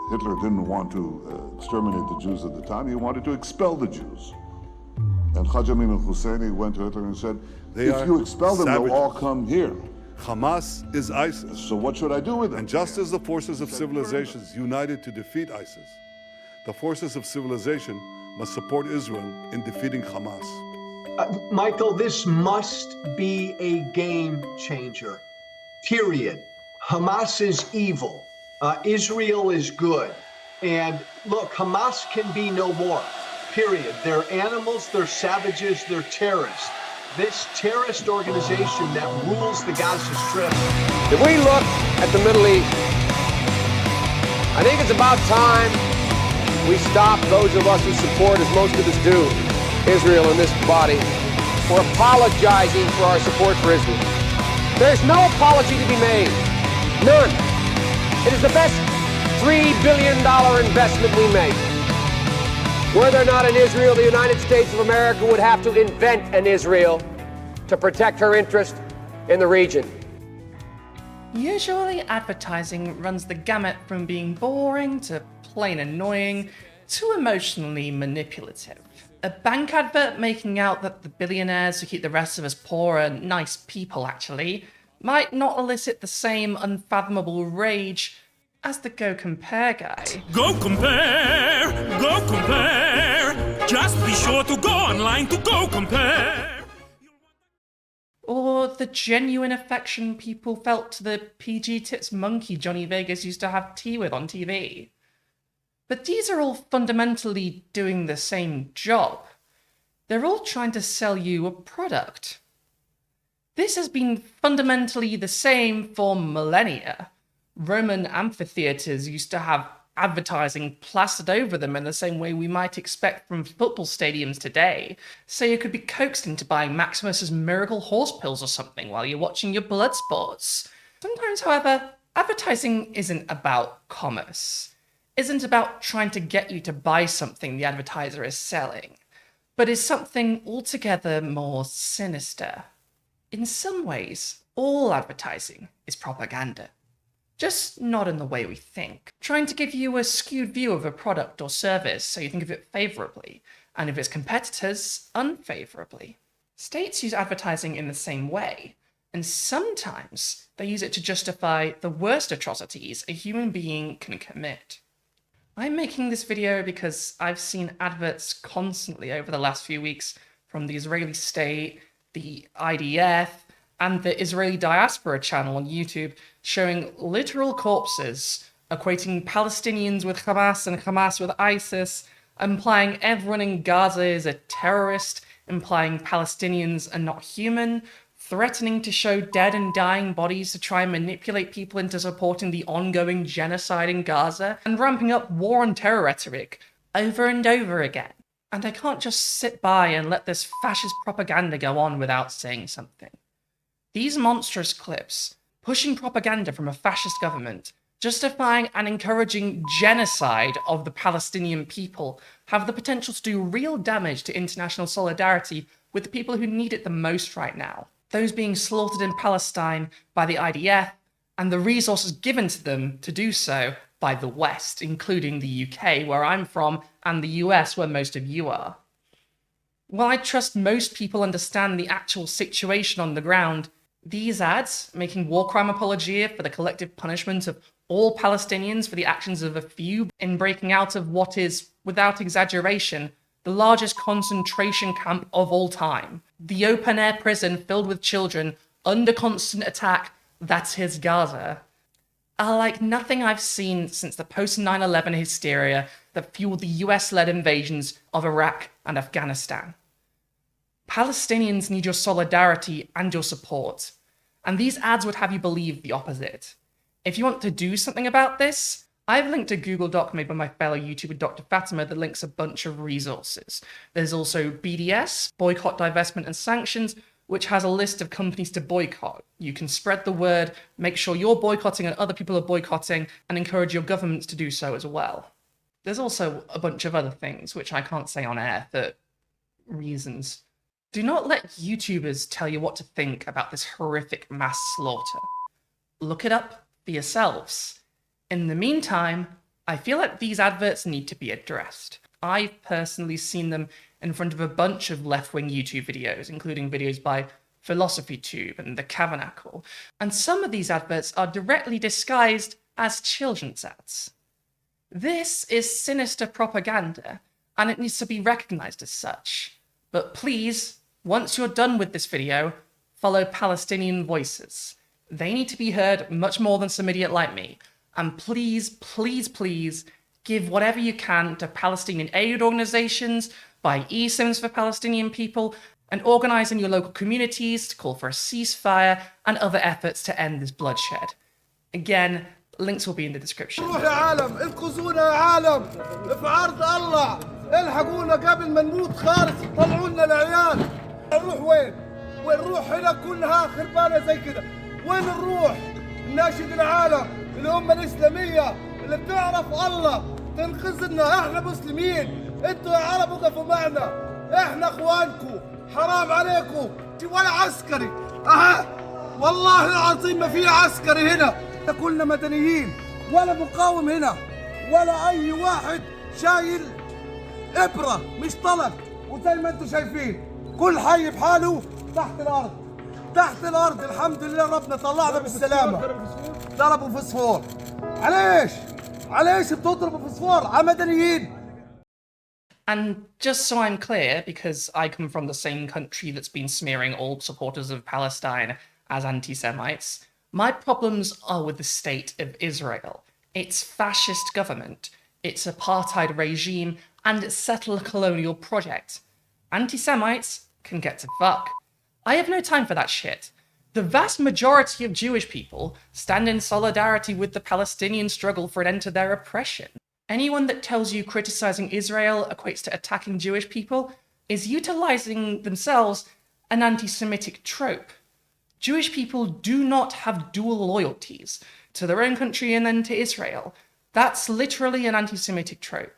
Hitler didn't want to exterminate the Jews at the time. He wanted to expel the Jews. And Haj Amin al-Husseini went to Hitler and said, if you expel them, they'll all come here. Hamas is ISIS. So what should I do with them? And just as the forces of civilizations united to defeat ISIS, the forces of civilization must support Israel in defeating Hamas. Michael, this must be a game changer, period. Hamas is evil. Israel is good. And look, Hamas can be no more, period. They're animals, they're savages, they're terrorists. This terrorist organization that rules the Gaza Strip. If we look at the Middle East, I think it's about time we stop, those of us who support, as most of us do, Israel in this body, for apologizing for our support for Israel. There's no apology to be made. None. It is the best $3 billion investment we make. Were there not an Israel, the United States of America would have to invent an Israel to protect her interest in the region. Usually advertising runs the gamut from being boring to plain annoying to emotionally manipulative. A bank advert making out that the billionaires who keep the rest of us poor are nice people actually might not elicit the same unfathomable rage as the Go Compare guy. Go compare! Go compare! Just be sure to go online to Go Compare! Or the genuine affection people felt to the PG tits monkey Johnny Vegas used to have tea with on TV. But these are all fundamentally doing the same job. They're all trying to sell you a product. This has been fundamentally the same for millennia. Roman amphitheatres used to have advertising plastered over them in the same way we might expect from football stadiums today, so you could be coaxed into buying Maximus's miracle horse pills or something while you're watching your blood sports. Sometimes, however, advertising isn't about commerce, isn't about trying to get you to buy something the advertiser is selling, but is something altogether more sinister. In some ways, all advertising is propaganda. Just not in the way we think. Trying to give you a skewed view of a product or service so you think of it favourably, and of its competitors unfavourably. States use advertising in the same way, and sometimes they use it to justify the worst atrocities a human being can commit. I'm making this video because I've seen adverts constantly over the last few weeks from the Israeli state, the IDF, and the Israeli Diaspora channel on YouTube showing literal corpses, equating Palestinians with Hamas and Hamas with ISIS, implying everyone in Gaza is a terrorist, implying Palestinians are not human, threatening to show dead and dying bodies to try and manipulate people into supporting the ongoing genocide in Gaza, and ramping up war on terror rhetoric over and over again. And I can't just sit by and let this fascist propaganda go on without saying something. These monstrous clips, pushing propaganda from a fascist government, justifying and encouraging genocide of the Palestinian people, have the potential to do real damage to international solidarity with the people who need it the most right now. Those being slaughtered in Palestine by the IDF, and the resources given to them to do so by the West, including the UK, where I'm from, and the US, where most of you are. While I trust most people understand the actual situation on the ground, these ads, making war crime apologia for the collective punishment of all Palestinians for the actions of a few in breaking out of what is, without exaggeration, the largest concentration camp of all time, the open-air prison filled with children under constant attack, that's his Gaza, are like nothing I've seen since the post-9/11 hysteria that fueled the US-led invasions of Iraq and Afghanistan. Palestinians need your solidarity and your support, and these ads would have you believe the opposite. If you want to do something about this, I've linked a Google Doc made by my fellow YouTuber Dr. Fatima that links a bunch of resources. There's also BDS, Boycott, Divestment and Sanctions, which has a list of companies to boycott. You can spread the word, make sure you're boycotting and other people are boycotting, and encourage your governments to do so as well. There's also a bunch of other things, which I can't say on air for reasons. Do not let YouTubers tell you what to think about this horrific mass slaughter. Look it up for yourselves. In the meantime, I feel like these adverts need to be addressed. I've personally seen them in front of a bunch of left-wing YouTube videos, including videos by Philosophy Tube and The Tabernacle, and some of these adverts are directly disguised as children's ads. This is sinister propaganda, and it needs to be recognised as such. But please, once you're done with this video, follow Palestinian voices. They need to be heard much more than some idiot like me. And please, please, please, give whatever you can to Palestinian aid organisations, buy eSIMs for Palestinian people, and organise in your local communities to call for a ceasefire and other efforts to end this bloodshed. Again, links will be in the description. روح يا عالم انقذونا يا عالم في عرض الله الحقونا قبل ما نموت خالص طلعوا لنا العيال نروح وين نروح هنا كلها خربانه زي كده وين نروح نناشد العالم الامه الاسلاميه اللي بتعرف الله تنقذنا احنا مسلمين انتوا يا عرب وقفوا معنا احنا اخوانكم حرام عليكم ولا عسكري والله العظيم ما في عسكري هنا كلنا مدنيين ولا مقاوم هنا ولا اي واحد شايل ابره مش طلق وزي ما انتم شايفين كل حي بحاله تحت الارض الحمد لله ربنا طلعنا بالسلامه ضربوا فوسفور علاش بتضربوا فوسفور على مدنيين. And just so I'm clear, because I come from the same country that's been smearing all supporters of Palestine as anti-Semites, my problems are with the state of Israel, its fascist government, its apartheid regime, and its settler colonial project. Anti-Semites can get to fuck. I have no time for that shit. The vast majority of Jewish people stand in solidarity with the Palestinian struggle for an end to their oppression. Anyone that tells you criticizing Israel equates to attacking Jewish people is utilizing themselves an anti-Semitic trope. Jewish people do not have dual loyalties to their own country and then to Israel. That's literally an anti-Semitic trope.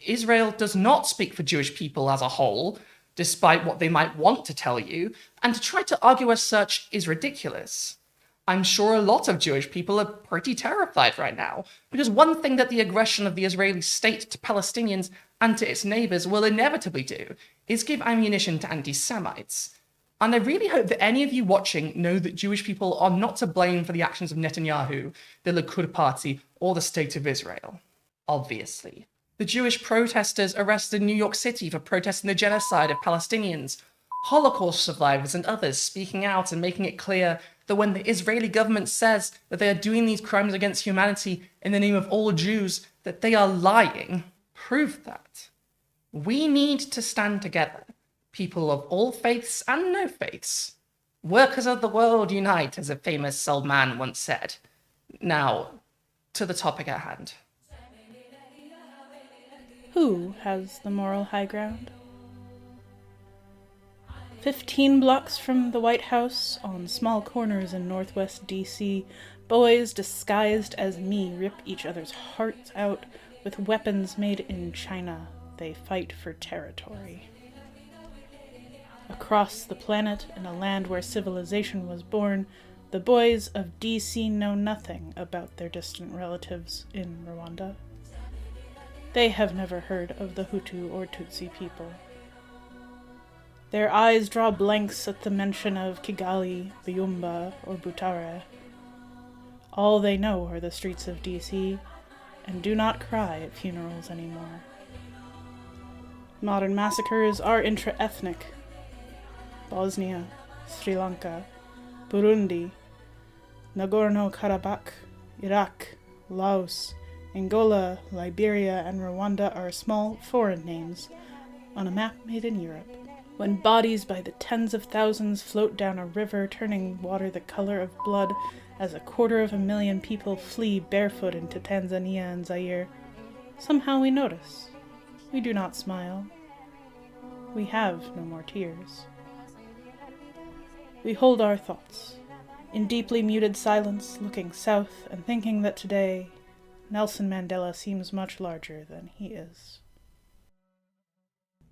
Israel does not speak for Jewish people as a whole, despite what they might want to tell you, and to try to argue as such is ridiculous. I'm sure a lot of Jewish people are pretty terrified right now, because one thing that the aggression of the Israeli state to Palestinians and to its neighbours will inevitably do is give ammunition to anti-Semites. And I really hope that any of you watching know that Jewish people are not to blame for the actions of Netanyahu, the Likud party, or the State of Israel. Obviously. The Jewish protesters arrested in New York City for protesting the genocide of Palestinians, Holocaust survivors and others speaking out and making it clear that when the Israeli government says that they are doing these crimes against humanity in the name of all Jews, that they are lying, prove that. We need to stand together, people of all faiths and no faiths. Workers of the world unite, as a famous old man once said. Now, to the topic at hand. Who has the moral high ground? 15 blocks from the White House, on small corners in northwest D.C., boys disguised as me rip each other's hearts out with weapons made in China. They fight for territory. Across the planet, in a land where civilization was born, the boys of D.C. know nothing about their distant relatives in Rwanda. They have never heard of the Hutu or Tutsi people. Their eyes draw blanks at the mention of Kigali, Byumba, or Butare. All they know are the streets of D.C., and do not cry at funerals anymore. Modern massacres are intra-ethnic. Bosnia, Sri Lanka, Burundi, Nagorno-Karabakh, Iraq, Laos, Angola, Liberia, and Rwanda are small foreign names on a map made in Europe. When bodies by the tens of thousands float down a river, turning water the color of blood, as 250,000 people flee barefoot into Tanzania and Zaire, somehow we notice. We do not smile. We have no more tears. We hold our thoughts, in deeply muted silence, looking south and thinking that today Nelson Mandela seems much larger than he is.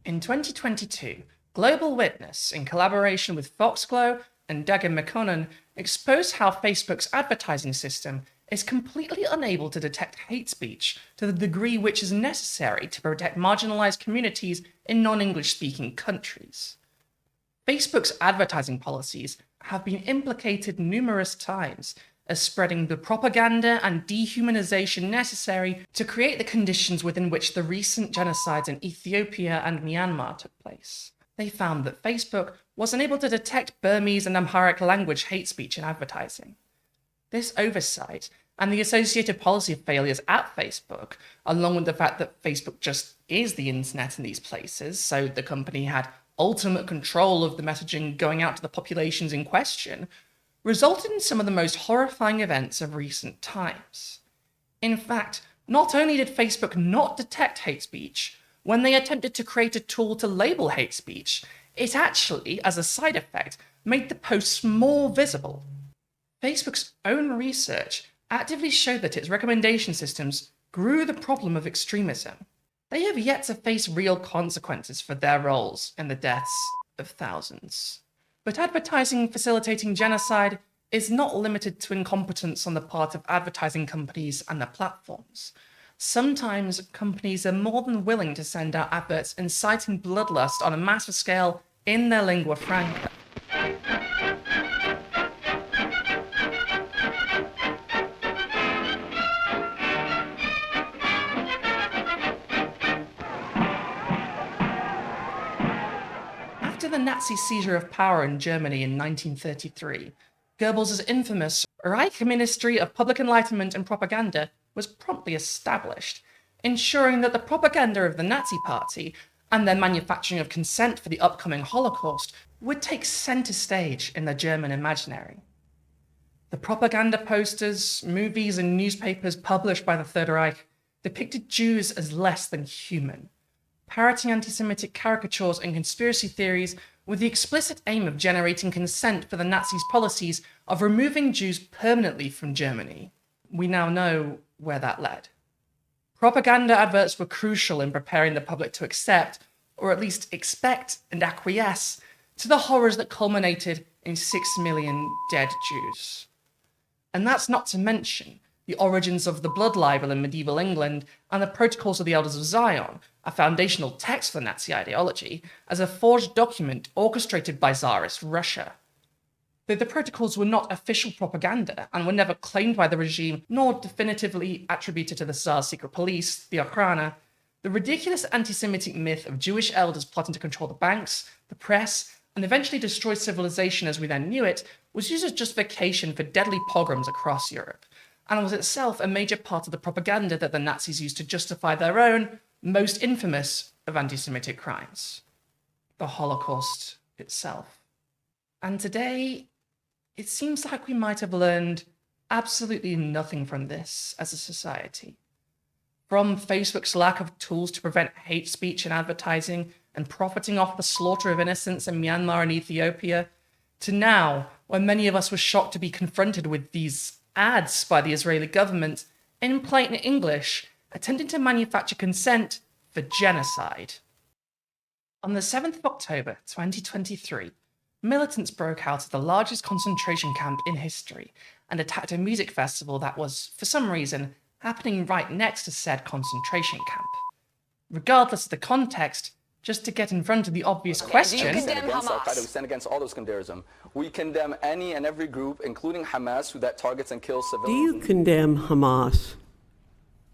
In 2022, Global Witness, in collaboration with Foxglove and Dagan McConnell, exposed how Facebook's advertising system is completely unable to detect hate speech to the degree which is necessary to protect marginalized communities in non-English speaking countries. Facebook's advertising policies have been implicated numerous times as spreading the propaganda and dehumanization necessary to create the conditions within which the recent genocides in Ethiopia and Myanmar took place. They found that Facebook was unable to detect Burmese and Amharic language hate speech in advertising. This oversight and the associated policy failures at Facebook, along with the fact that Facebook just is the internet in these places, so the company had ultimate control of the messaging going out to the populations in question, resulted in some of the most horrifying events of recent times. In fact, not only did Facebook not detect hate speech, when they attempted to create a tool to label hate speech, it actually, as a side effect, made the posts more visible. Facebook's own research actively showed that its recommendation systems grew the problem of extremism. They have yet to face real consequences for their roles in the deaths of thousands. But advertising facilitating genocide is not limited to incompetence on the part of advertising companies and their platforms. Sometimes companies are more than willing to send out adverts inciting bloodlust on a massive scale in their lingua franca. After the Nazi seizure of power in Germany in 1933, Goebbels' infamous Reich Ministry of Public Enlightenment and Propaganda was promptly established, ensuring that the propaganda of the Nazi Party and their manufacturing of consent for the upcoming Holocaust would take center stage in the German imaginary. The propaganda posters, movies, and newspapers published by the Third Reich depicted Jews as less than human, parroting anti-Semitic caricatures and conspiracy theories with the explicit aim of generating consent for the Nazis' policies of removing Jews permanently from Germany. We now know where that led. Propaganda adverts were crucial in preparing the public to accept, or at least expect and acquiesce, to the horrors that culminated in 6 million dead Jews. And that's not to mention the origins of the blood libel in medieval England and the Protocols of the Elders of Zion, a foundational text for Nazi ideology, as a forged document orchestrated by Tsarist Russia. Though the protocols were not official propaganda and were never claimed by the regime nor definitively attributed to the Tsar's secret police, the Okhrana, the ridiculous anti-Semitic myth of Jewish elders plotting to control the banks, the press, and eventually destroy civilization as we then knew it was used as justification for deadly pogroms across Europe, and was itself a major part of the propaganda that the Nazis used to justify their own, most infamous of anti-Semitic crimes, the Holocaust itself. And today, it seems like we might have learned absolutely nothing from this as a society. From Facebook's lack of tools to prevent hate speech in advertising and profiting off the slaughter of innocents in Myanmar and Ethiopia, to now, when many of us were shocked to be confronted with these ads by the Israeli government in plain English, attempting to manufacture consent for genocide. On the 7th of October 2023, militants broke out of the largest concentration camp in history and attacked a music festival that was, for some reason, happening right next to said concentration camp. Regardless of the context, just to get in front of the obvious question... We stand against Al-Qaeda, we stand against all those terrorism. We condemn any and every group, including Hamas, that targets and kills civilians. Do you condemn Hamas?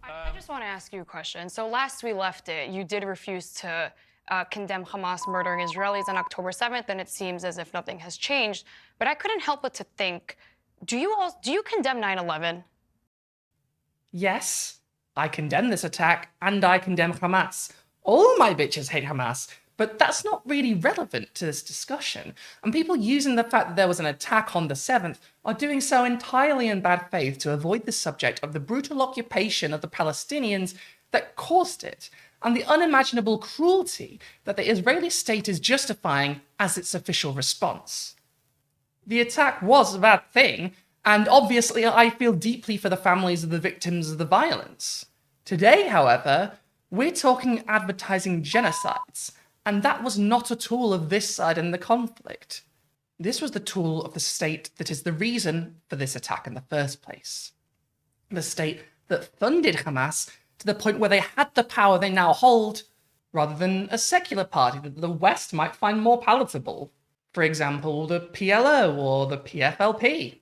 I just want to ask you a question. So last we left it, you did refuse to condemn Hamas murdering Israelis on October 7th, and it seems as if nothing has changed. But I couldn't help but to think, do you condemn 9/11? Yes, I condemn this attack, and I condemn Hamas. All my bitches hate Hamas, but that's not really relevant to this discussion. And people using the fact that there was an attack on the 7th are doing so entirely in bad faith to avoid the subject of the brutal occupation of the Palestinians that caused it, and the unimaginable cruelty that the Israeli state is justifying as its official response. The attack was a bad thing, and obviously I feel deeply for the families of the victims of the violence. Today, however, we're talking advertising genocides, and that was not a tool of this side in the conflict. This was the tool of the state that is the reason for this attack in the first place. the state that funded Hamas to the point where they had the power they now hold, rather than a secular party that the West might find more palatable. For example, the PLO or the PFLP.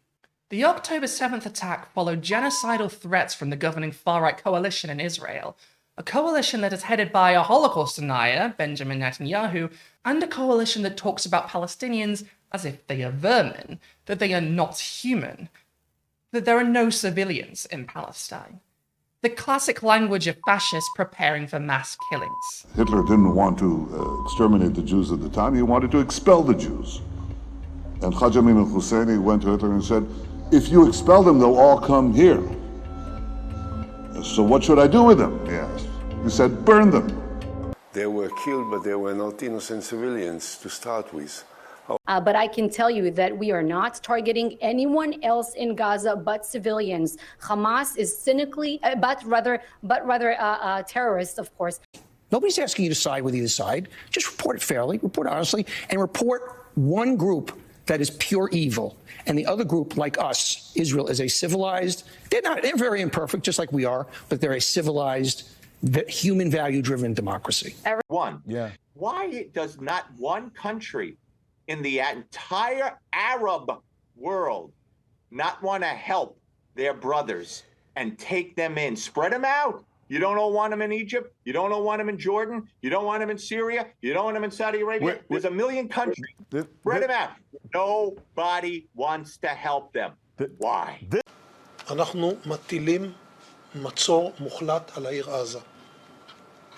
The October 7th attack followed genocidal threats from the governing far-right coalition in Israel, a coalition that is headed by a Holocaust denier, Benjamin Netanyahu, and a coalition that talks about Palestinians as if they are vermin, that they are not human, that there are no civilians in Palestine. The classic language of fascists preparing for mass killings. Hitler didn't want to exterminate the Jews at the time, he wanted to expel the Jews. And Haji Amin al-Husseini went to Hitler and said, if you expel them, they'll all come here. So what should I do with them? He asked. He said, burn them. They were killed, but they were not innocent civilians to start with. But I can tell you that we are not targeting anyone else in Gaza but civilians. Hamas is cynically, but rather terrorists, of course. Nobody's asking you to side with either side. Just report it fairly, report honestly, and report one group that is pure evil, and the other group, like us, Israel, is a civilized. They're very imperfect, just like we are, but they're a civilized, human value-driven democracy. One. Yeah. Why does not one country in the entire Arab world not want to help their brothers and take them in, spread them out? You don't want them in Egypt. You don't want them in Jordan. You don't want them in Syria. You don't want them in Saudi Arabia. There's a million countries. Spread them out. Nobody wants to help them. Why? אנחנו מטילים מצור מוחלט על העיר עזה.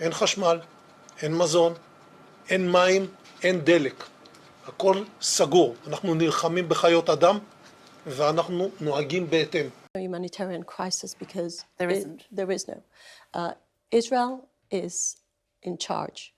אין חשמל, אין מזון, אין מים, אין דלק. הכל סגור. אנחנו נלחמים בחיות אדם ואנחנו נוהגים בהתאם. Humanitarian crisis because there is no. Israel is in charge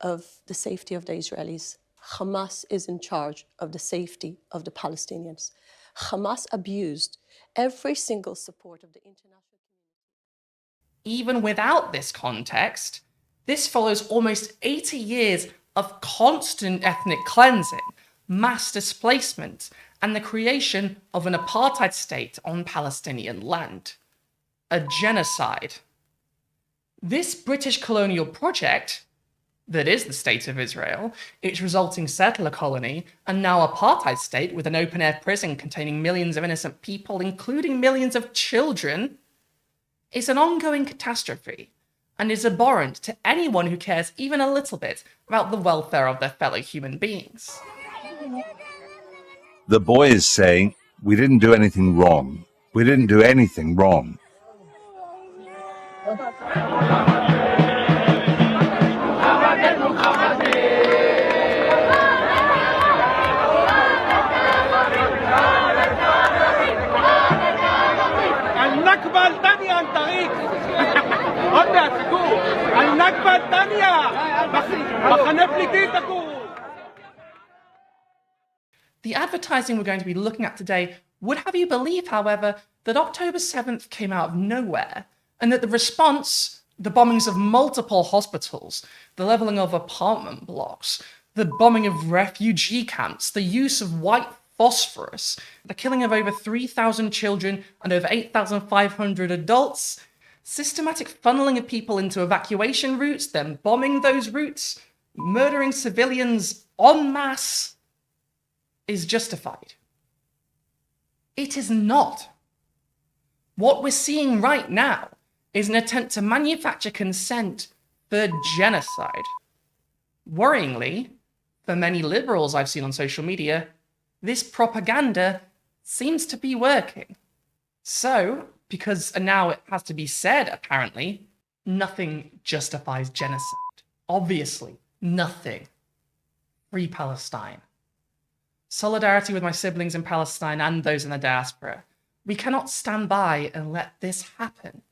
of the safety of the Israelis. Hamas is in charge of the safety of the Palestinians. Hamas abused every single support of the international community. Even without this context, this follows almost 80 years of constant ethnic cleansing, mass displacement, and the creation of an apartheid state on Palestinian land. A genocide. This British colonial project, that is the State of Israel, its resulting settler colony, and now apartheid state with an open-air prison containing millions of innocent people, including millions of children, is an ongoing catastrophe and is abhorrent to anyone who cares even a little bit about the welfare of their fellow human beings. The boy is saying, we didn't do anything wrong. We didn't do anything wrong. النكبة الثانية أن تغيب עוד מעט תקום النكبة الثانية מחנה פליטים תקום. The advertising we're going to be looking at today would have you believe, however, that October 7th came out of nowhere, and that the response, the bombings of multiple hospitals, the levelling of apartment blocks, the bombing of refugee camps, the use of white phosphorus, the killing of over 3,000 children and over 8,500 adults, systematic funneling of people into evacuation routes, then bombing those routes, murdering civilians en masse, is justified. It is not. What we're seeing right now is an attempt to manufacture consent for genocide. Worryingly, for many liberals I've seen on social media, this propaganda seems to be working. So, because now it has to be said, apparently, nothing justifies genocide. Obviously, nothing. Free Palestine. Solidarity with my siblings in Palestine and those in the diaspora. We cannot stand by and let this happen.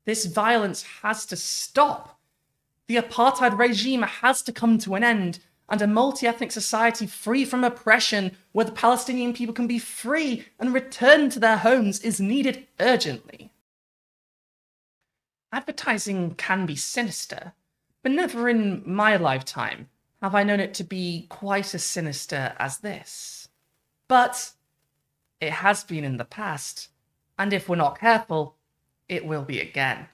This violence has to stop. The apartheid regime has to come to an end, and a multi-ethnic society free from oppression, where the Palestinian people can be free and return to their homes, is needed urgently. Advertising can be sinister, but never in my lifetime have I known it to be quite as sinister as this. But it has been in the past, and if we're not careful, it will be again.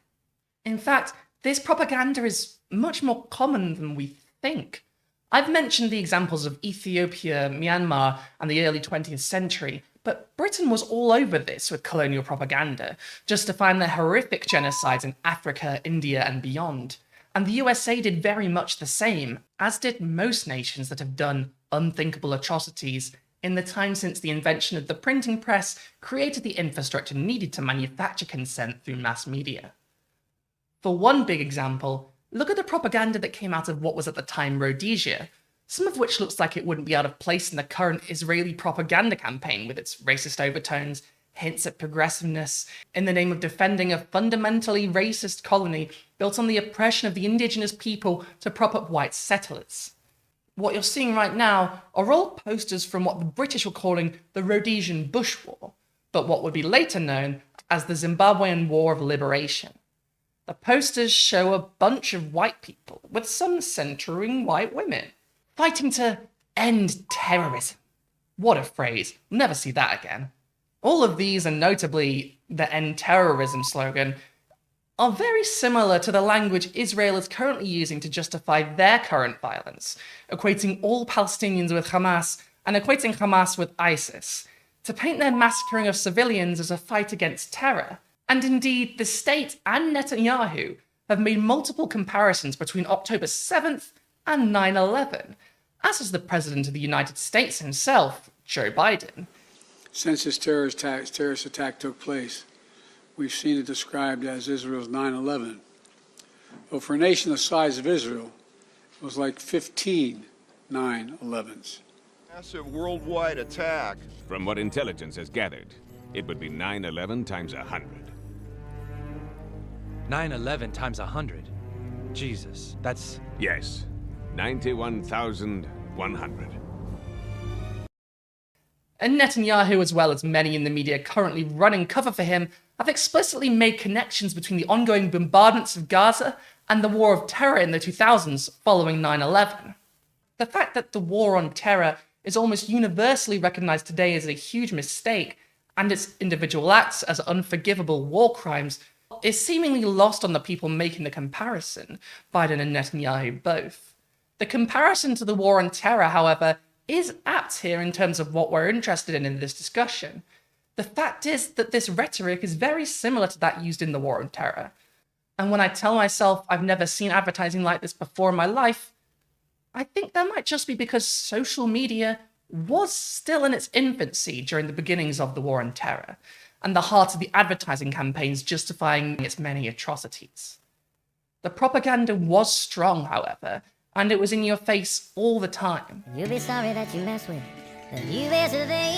In fact, this propaganda is much more common than we think. I've mentioned the examples of Ethiopia, Myanmar, and the early 20th century, but Britain was all over this with colonial propaganda, justifying their horrific genocides in Africa, India, and beyond. And the USA did very much the same, as did most nations that have done unthinkable atrocities in the time since the invention of the printing press created the infrastructure needed to manufacture consent through mass media. For one big example, look at the propaganda that came out of what was at the time Rhodesia, some of which looks like it wouldn't be out of place in the current Israeli propaganda campaign with its racist overtones, hints at progressiveness, in the name of defending a fundamentally racist colony built on the oppression of the indigenous people to prop up white settlers. What you're seeing right now are all posters from what the British were calling the Rhodesian Bush War, but what would be later known as the Zimbabwean War of Liberation. The posters show a bunch of white people, with some centering white women, fighting to end terrorism. What a phrase. We'll never see that again. All of these, and notably the end terrorism slogan, are very similar to the language Israel is currently using to justify their current violence, equating all Palestinians with Hamas and equating Hamas with ISIS, to paint their massacring of civilians as a fight against terror. And indeed, the state and Netanyahu have made multiple comparisons between October 7th and 9/11, as has the President of the United States himself, Joe Biden. Since this terrorist attack took place, we've seen it described as Israel's 9/11. But for a nation the size of Israel, it was like 15 9/11s. Massive worldwide attack. From what intelligence has gathered, it would be 9/11 times 100. 9/11 times 100? Jesus, that's... Yes, 91,100. And Netanyahu, as well as many in the media currently running cover for him, have explicitly made connections between the ongoing bombardments of Gaza and the war of terror in the 2000s following 9/11. The fact that the war on terror is almost universally recognized today as a huge mistake, and its individual acts as unforgivable war crimes, is seemingly lost on the people making the comparison, Biden and Netanyahu both. The comparison to the war on terror, however, is apt here in terms of what we're interested in this discussion. The fact is that this rhetoric is very similar to that used in the war on terror. And when I tell myself I've never seen advertising like this before in my life, I think that might just be because social media was still in its infancy during the beginnings of the war on terror, and the heart of the advertising campaigns justifying its many atrocities. The propaganda was strong, however, and it was in your face all the time. You'll be sorry that you mess with the US today.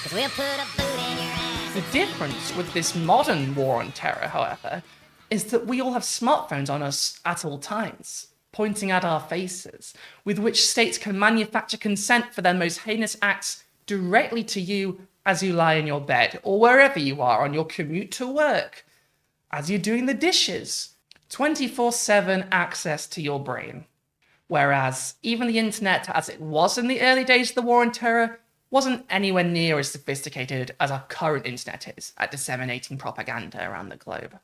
'Cause we'll put a boot in your ass. The difference with this modern war on terror, however, is that we all have smartphones on us at all times, pointing at our faces, with which states can manufacture consent for their most heinous acts directly to you as you lie in your bed, or wherever you are on your commute to work, as you're doing the dishes, 24/7 access to your brain. Whereas even the internet, as it was in the early days of the war on terror, wasn't anywhere near as sophisticated as our current internet is at disseminating propaganda around the globe.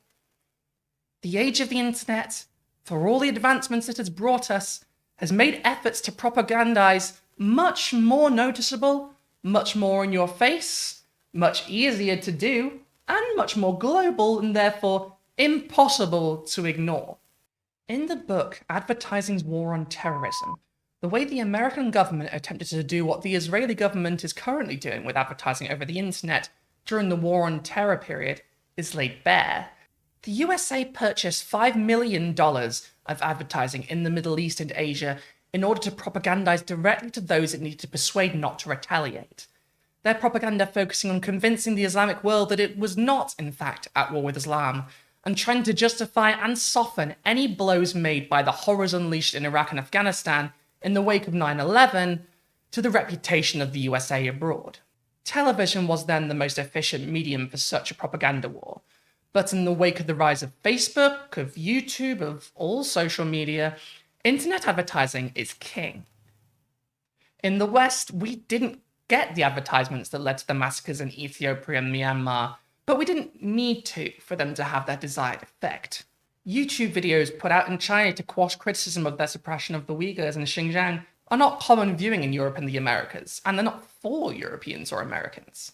The age of the internet, for all the advancements it has brought us, has made efforts to propagandize much more noticeable, much more in your face, much easier to do, and much more global and therefore impossible to ignore. In the book Advertising's War on Terrorism, the way the American government attempted to do what the Israeli government is currently doing with advertising over the internet during the war on terror period is laid bare. The USA purchased $5 million of advertising in the Middle East and Asia in order to propagandize directly to those it needed to persuade not to retaliate. Their propaganda focusing on convincing the Islamic world that it was not, in fact, at war with Islam, and trying to justify and soften any blows made by the horrors unleashed in Iraq and Afghanistan in the wake of 9/11 to the reputation of the USA abroad. Television was then the most efficient medium for such a propaganda war. But in the wake of the rise of Facebook, of YouTube, of all social media, internet advertising is king. In the West, we didn't get the advertisements that led to the massacres in Ethiopia and Myanmar, but we didn't need to for them to have their desired effect. YouTube videos put out in China to quash criticism of their suppression of the Uyghurs in Xinjiang are not common viewing in Europe and the Americas, and they're not for Europeans or Americans.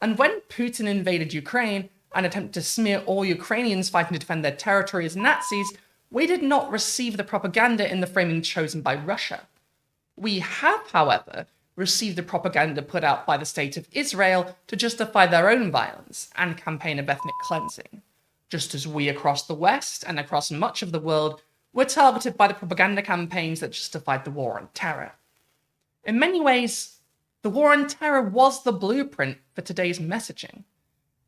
And when Putin invaded Ukraine and attempted to smear all Ukrainians fighting to defend their territory as Nazis, we did not receive the propaganda in the framing chosen by Russia. We have, however, received the propaganda put out by the State of Israel to justify their own violence and campaign of ethnic cleansing, just as we across the West and across much of the world were targeted by the propaganda campaigns that justified the war on terror. In many ways, the war on terror was the blueprint for today's messaging.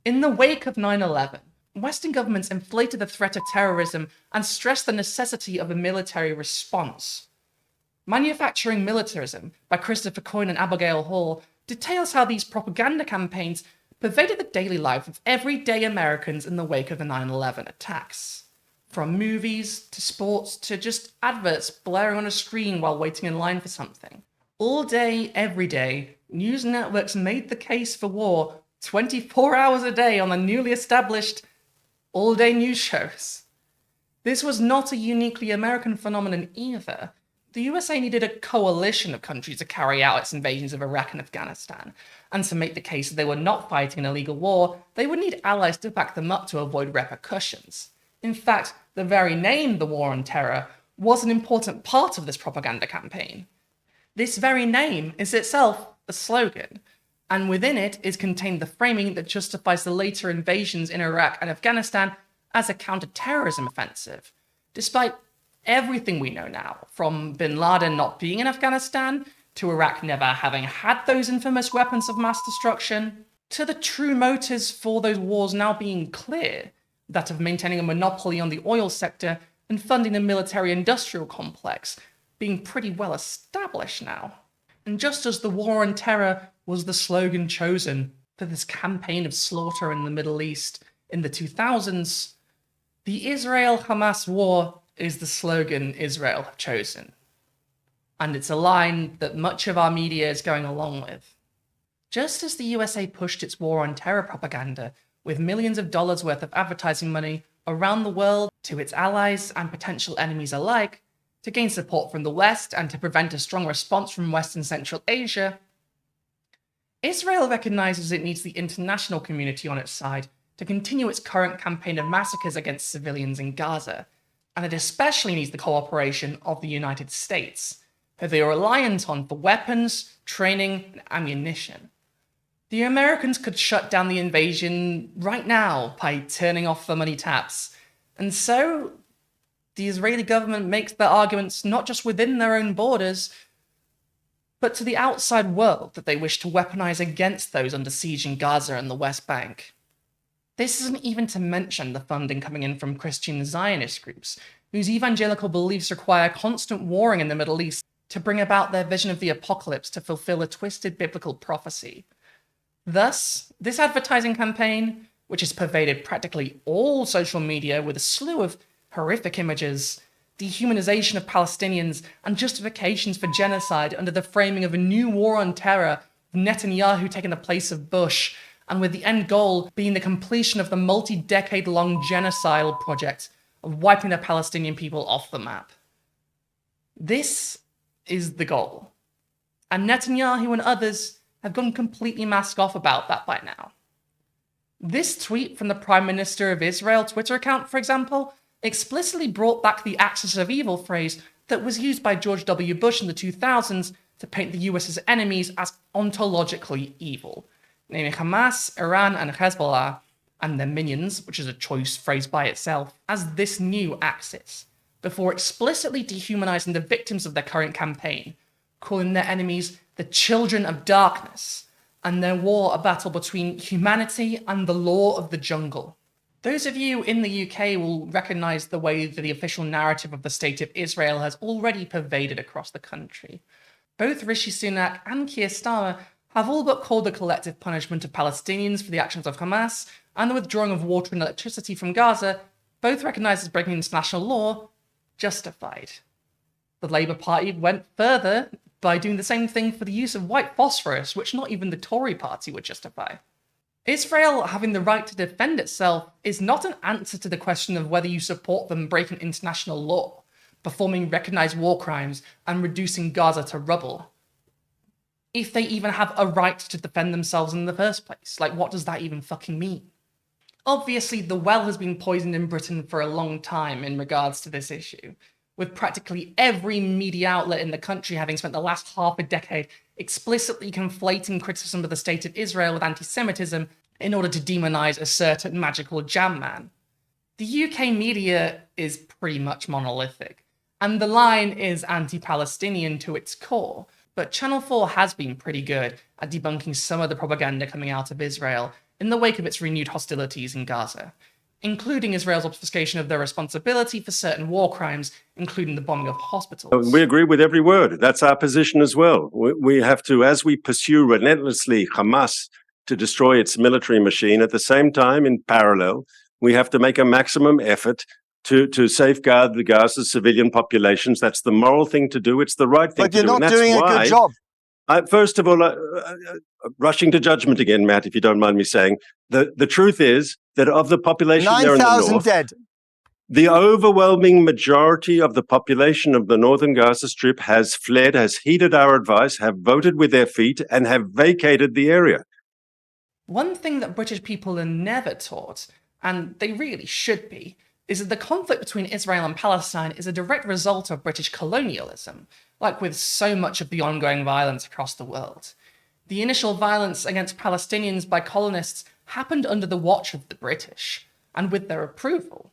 In the wake of 9/11, Western governments inflated the threat of terrorism and stressed the necessity of a military response. Manufacturing Militarism by Christopher Coyne and Abigail Hall details how these propaganda campaigns pervaded the daily life of everyday Americans in the wake of the 9/11 attacks. From movies to sports to just adverts blaring on a screen while waiting in line for something. All day, every day, news networks made the case for war 24 hours a day on the newly established all-day news shows. This was not a uniquely American phenomenon either. The USA needed a coalition of countries to carry out its invasions of Iraq and Afghanistan, and to make the case that they were not fighting an illegal war, they would need allies to back them up to avoid repercussions. In fact, the very name, the War on Terror, was an important part of this propaganda campaign. This very name is itself a slogan, and within it is contained the framing that justifies the later invasions in Iraq and Afghanistan as a counter-terrorism offensive, despite everything we know now, from bin Laden not being in Afghanistan, to Iraq never having had those infamous weapons of mass destruction, to the true motives for those wars now being clear, that of maintaining a monopoly on the oil sector and funding the military-industrial complex, being pretty well established now. And just as the War on Terror was the slogan chosen for this campaign of slaughter in the Middle East in the 2000s, the Israel-Hamas war is the slogan Israel have chosen. And it's a line that much of our media is going along with. Just as the USA pushed its War on Terror propaganda with millions of dollars worth of advertising money around the world to its allies and potential enemies alike, to gain support from the West and to prevent a strong response from West and Central Asia, Israel recognizes it needs the international community on its side to continue its current campaign of massacres against civilians in Gaza, and it especially needs the cooperation of the United States, who they are reliant on for weapons, training, and ammunition. The Americans could shut down the invasion right now by turning off the money taps, and so the Israeli government makes their arguments not just within their own borders, but to the outside world that they wish to weaponize against those under siege in Gaza and the West Bank. This isn't even to mention the funding coming in from Christian Zionist groups, whose evangelical beliefs require constant warring in the Middle East to bring about their vision of the apocalypse to fulfill a twisted biblical prophecy. Thus, this advertising campaign, which has pervaded practically all social media with a slew of horrific images, dehumanization of Palestinians, and justifications for genocide under the framing of a new war on terror, with Netanyahu taking the place of Bush, and with the end goal being the completion of the multi-decade-long genocidal project of wiping the Palestinian people off the map. This is the goal. And Netanyahu and others have gone completely mask off about that by now. This tweet from the Prime Minister of Israel Twitter account, for example, explicitly brought back the axis of evil phrase that was used by George W. Bush in the 2000s to paint the US's enemies as ontologically evil, naming Hamas, Iran, and Hezbollah, and their minions, which is a choice phrase by itself, as this new axis, before explicitly dehumanizing the victims of their current campaign, calling their enemies the children of darkness, and their war a battle between humanity and the law of the jungle. Those of you in the UK will recognise the way that the official narrative of the State of Israel has already pervaded across the country. Both Rishi Sunak and Keir Starmer have all but called the collective punishment of Palestinians for the actions of Hamas and the withdrawing of water and electricity from Gaza, both recognised as breaking international law, justified. The Labour Party went further by doing the same thing for the use of white phosphorus, which not even the Tory party would justify. Israel having the right to defend itself is not an answer to the question of whether you support them breaking international law, performing recognized war crimes, and reducing Gaza to rubble. If they even have a right to defend themselves in the first place. Like, what does that even fucking mean? Obviously, the well has been poisoned in Britain for a long time in regards to this issue, with practically every media outlet in the country having spent the last half a decade explicitly conflating criticism of the state of Israel with anti-Semitism in order to demonize a certain magical jam man. The UK media is pretty much monolithic, and the line is anti-Palestinian to its core, but Channel 4 has been pretty good at debunking some of the propaganda coming out of Israel in the wake of its renewed hostilities in Gaza, including Israel's obfuscation of their responsibility for certain war crimes, including the bombing of hospitals. We agree with every word. That's our position as well. We have to, as we pursue relentlessly Hamas to destroy its military machine, at the same time, in parallel, we have to make a maximum effort to safeguard the Gaza civilian populations. That's the moral thing to do. It's the right thing to do. But you're not doing a good job. First of all, rushing to judgment again, Matt, if you don't mind me saying, the truth is that of the population there in the north, 9,000 dead. The overwhelming majority of the population of the northern Gaza Strip has fled, has heeded our advice, have voted with their feet, and have vacated the area. One thing that British people are never taught, and they really should be, is that the conflict between Israel and Palestine is a direct result of British colonialism, like with so much of the ongoing violence across the world. The initial violence against Palestinians by colonists happened under the watch of the British, and with their approval.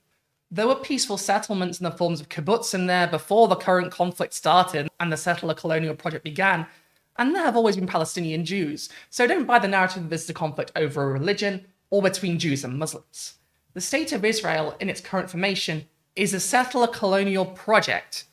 There were peaceful settlements in the forms of kibbutzim there before the current conflict started and the settler colonial project began, and there have always been Palestinian Jews, so don't buy the narrative that this is a conflict over a religion or between Jews and Muslims. The State of Israel, in its current formation, is a settler colonial project,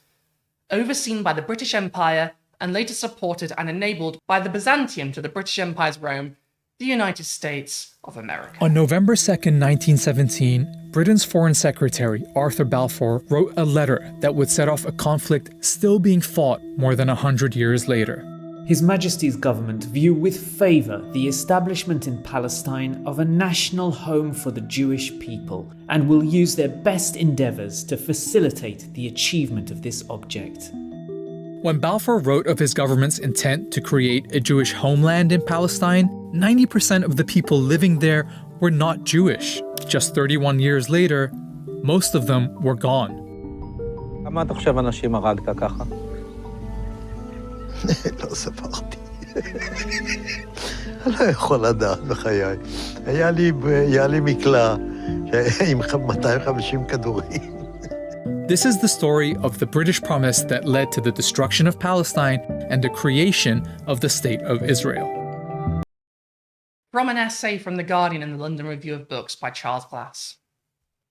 overseen by the British Empire and later supported and enabled by the Byzantium to the British Empire's Rome, the United States of America. On November 2nd, 1917, Britain's Foreign Secretary, Arthur Balfour, wrote a letter that would set off a conflict still being fought more than 100 years later. His Majesty's government view with favour the establishment in Palestine of a national home for the Jewish people and will use their best endeavours to facilitate the achievement of this object. When Balfour wrote of his government's intent to create a Jewish homeland in Palestine, 90% of the people living there were not Jewish. Just 31 years later, most of them were gone. כמה אתה חושב אנשים הרגת ככה? לא ספרתי. אני לא יכול לדעת בחיי. היה לי מקלע עם 250 כדורים. This is the story of the British promise that led to the destruction of Palestine and the creation of the State of Israel. From an essay from The Guardian and the London Review of Books by Charles Glass.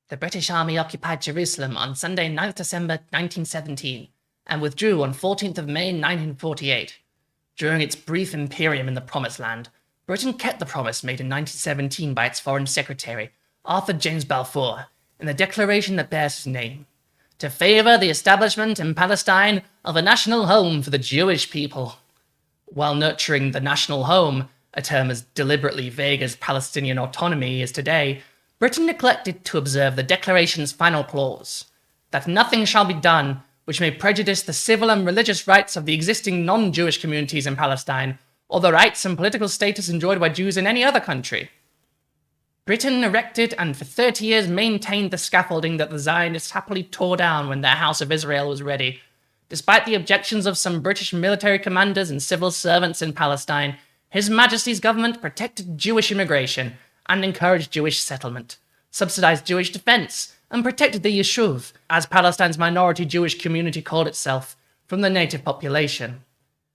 The British Army occupied Jerusalem on Sunday, 9th December 1917, and withdrew on 14th of May 1948. During its brief imperium in the Promised Land, Britain kept the promise made in 1917 by its Foreign Secretary, Arthur James Balfour, in the declaration that bears his name, to favour the establishment in Palestine of a national home for the Jewish people. While nurturing the national home, a term as deliberately vague as Palestinian autonomy is today, Britain neglected to observe the declaration's final clause, that nothing shall be done which may prejudice the civil and religious rights of the existing non-Jewish communities in Palestine, or the rights and political status enjoyed by Jews in any other country. Britain erected and for 30 years maintained the scaffolding that the Zionists happily tore down when their House of Israel was ready. Despite the objections of some British military commanders and civil servants in Palestine, His Majesty's government protected Jewish immigration and encouraged Jewish settlement, subsidized Jewish defense, and protected the Yishuv, as Palestine's minority Jewish community called itself, from the native population.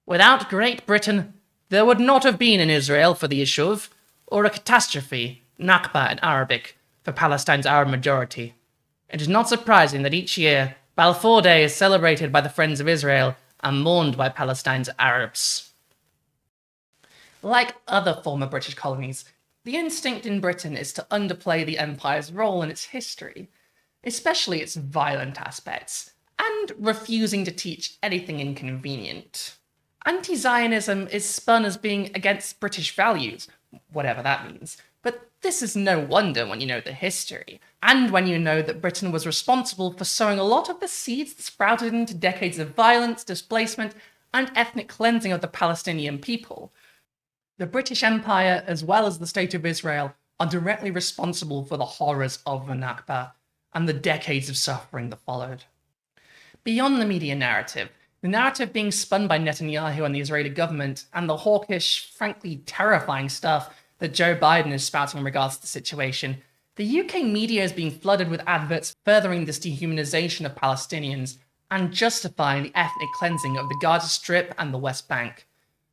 Without Great Britain, there would not have been an Israel for the Yishuv, or a catastrophe, Nakba in Arabic, for Palestine's Arab majority. It is not surprising that each year, Balfour Day is celebrated by the Friends of Israel and mourned by Palestine's Arabs. Like other former British colonies, the instinct in Britain is to underplay the Empire's role in its history, especially its violent aspects, and refusing to teach anything inconvenient. Anti-Zionism is spun as being against British values, whatever that means. But this is no wonder when you know the history, and when you know that Britain was responsible for sowing a lot of the seeds that sprouted into decades of violence, displacement, and ethnic cleansing of the Palestinian people. The British Empire, as well as the State of Israel, are directly responsible for the horrors of the Nakba and the decades of suffering that followed. Beyond the media narrative, the narrative being spun by Netanyahu and the Israeli government, and the hawkish, frankly terrifying stuff that Joe Biden is spouting in regards to the situation, the UK media is being flooded with adverts furthering this dehumanization of Palestinians and justifying the ethnic cleansing of the Gaza Strip and the West Bank.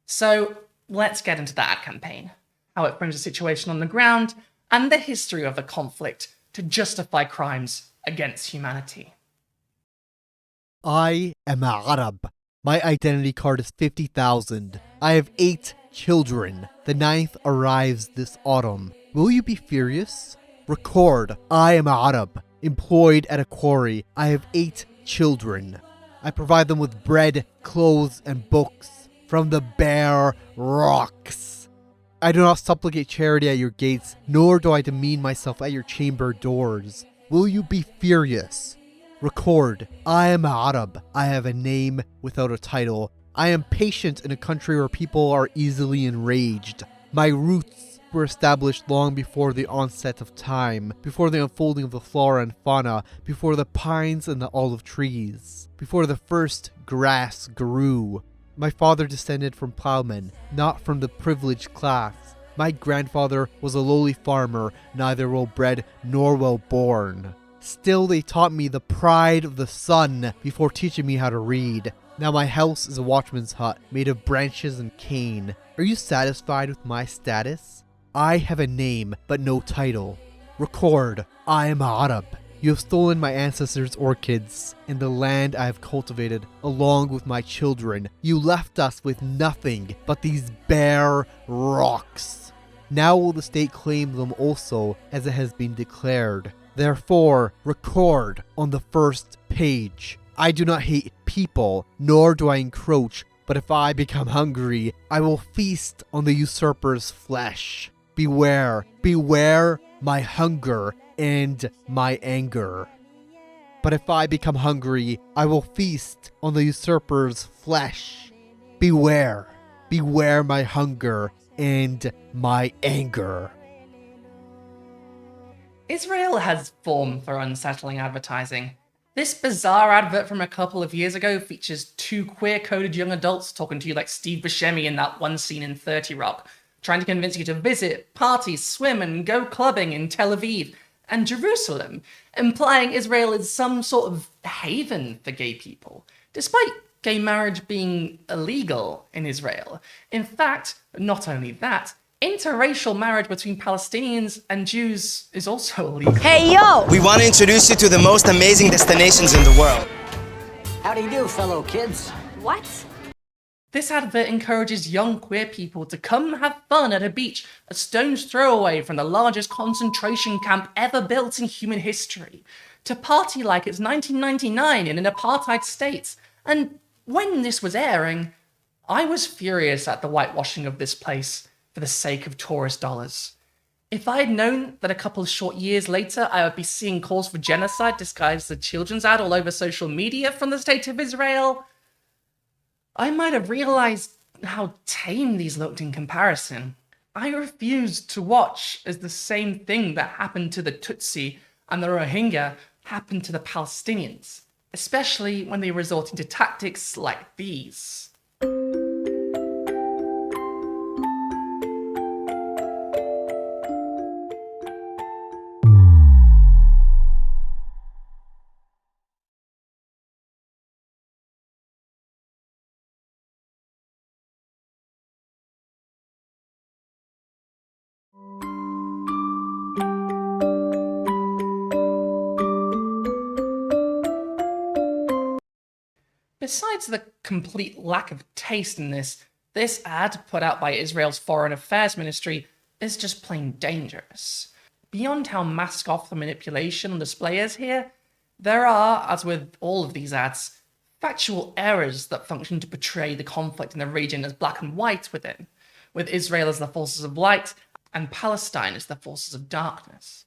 So let's get into the ad campaign, how it frames the situation on the ground, and the history of the conflict to justify crimes against humanity. I am a Arab. My identity card is 50,000. I have 8 children. The 9th arrives this autumn. Will you be furious? Record. I am a Arab. Employed at a quarry. I have 8 children. I provide them with bread, clothes, and books from the bare rocks. I do not supplicate charity at your gates, nor do I demean myself at your chamber doors. Will you be furious? Record. I am Arab. I have a name without a title. I am patient in a country where people are easily enraged. My roots were established long before the onset of time, before the unfolding of the flora and fauna, before the pines and the olive trees, before the first grass grew. My father descended from plowmen, not from the privileged class. My grandfather was a lowly farmer, neither well-bred nor well-born. Still, they taught me the pride of the sun before teaching me how to read. Now my house is a watchman's hut made of branches and cane. Are you satisfied with my status? I have a name, but no title. Record. I am Arab. You have stolen my ancestors' orchids and the land I have cultivated, along with my children. You left us with nothing but these bare rocks. Now will the state claim them also, as it has been declared. Therefore, record on the first page. I do not hate people, nor do I encroach, but if I become hungry, I will feast on the usurper's flesh. Beware, beware my hunger and my anger. But if I become hungry, I will feast on the usurper's flesh. Beware, beware my hunger and my anger. Israel has form for unsettling advertising. This bizarre advert from a couple of years ago features 2 queer-coded young adults talking to you like Steve Buscemi in that one scene in 30 Rock, trying to convince you to visit, party, swim, and go clubbing in Tel Aviv and Jerusalem, implying Israel is some sort of haven for gay people, despite gay marriage being illegal in Israel. In fact, not only that, interracial marriage between Palestinians and Jews is also illegal. Hey, yo! We want to introduce you to the most amazing destinations in the world. How do you do, fellow kids? What? This advert encourages young queer people to come have fun at a beach a stone's throw away from the largest concentration camp ever built in human history, to party like it's 1999 in an apartheid state. And when this was airing, I was furious at the whitewashing of this place for the sake of tourist dollars. If I had known that a couple of short years later I would be seeing calls for genocide disguised as a children's ad all over social media from the State of Israel, I might have realized how tame these looked in comparison. I refused to watch as the same thing that happened to the Tutsi and the Rohingya happened to the Palestinians, especially when they resorted to tactics like these. Besides the complete lack of taste in this ad put out by Israel's Foreign Affairs Ministry is just plain dangerous. Beyond how mask off the manipulation on display is here, there are, as with all of these ads, factual errors that function to portray the conflict in the region as black and white within, with Israel as the forces of light and Palestine as the forces of darkness,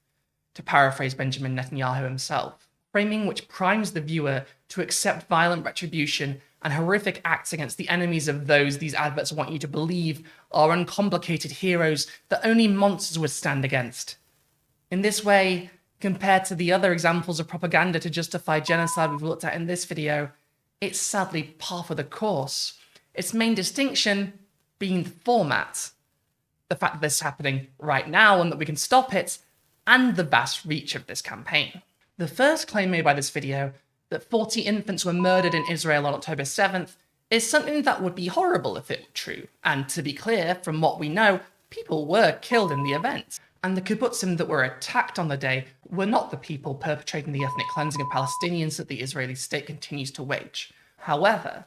to paraphrase Benjamin Netanyahu himself, framing which primes the viewer to accept violent retribution and horrific acts against the enemies of those these adverts want you to believe are uncomplicated heroes that only monsters would stand against. In this way, compared to the other examples of propaganda to justify genocide we've looked at in this video, it's sadly par for the course. Its main distinction being the format, the fact that this is happening right now and that we can stop it, and the vast reach of this campaign. The first claim made by this video, that 40 infants were murdered in Israel on October 7th, is something that would be horrible if it were true. And to be clear, from what we know, people were killed in the event. And the kibbutzim that were attacked on the day were not the people perpetrating the ethnic cleansing of Palestinians that the Israeli state continues to wage. However,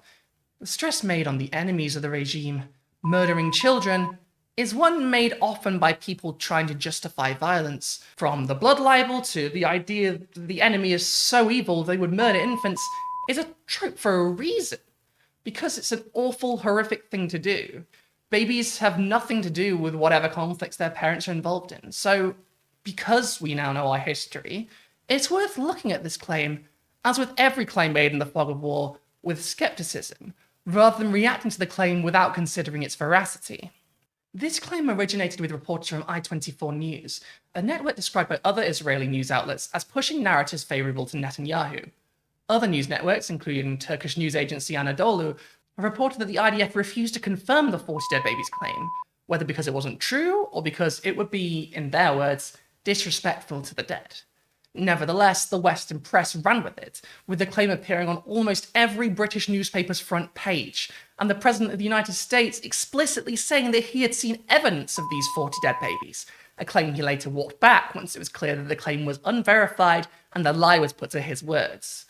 the stress made on the enemies of the regime, murdering children, is one made often by people trying to justify violence. From the blood libel to the idea that the enemy is so evil they would murder infants is a trope for a reason. Because it's an awful, horrific thing to do. Babies have nothing to do with whatever conflicts their parents are involved in. So, because we now know our history, it's worth looking at this claim, as with every claim made in the fog of war, with skepticism, rather than reacting to the claim without considering its veracity. This claim originated with reports from I24 News, a network described by other Israeli news outlets as pushing narratives favourable to Netanyahu. Other news networks, including Turkish news agency Anadolu, have reported that the IDF refused to confirm the 40 dead babies claim, whether because it wasn't true or because it would be, in their words, disrespectful to the dead. Nevertheless, the Western press ran with it, with the claim appearing on almost every British newspaper's front page, and the President of the United States explicitly saying that he had seen evidence of these 40 dead babies, a claim he later walked back once it was clear that the claim was unverified and the lie was put to his words.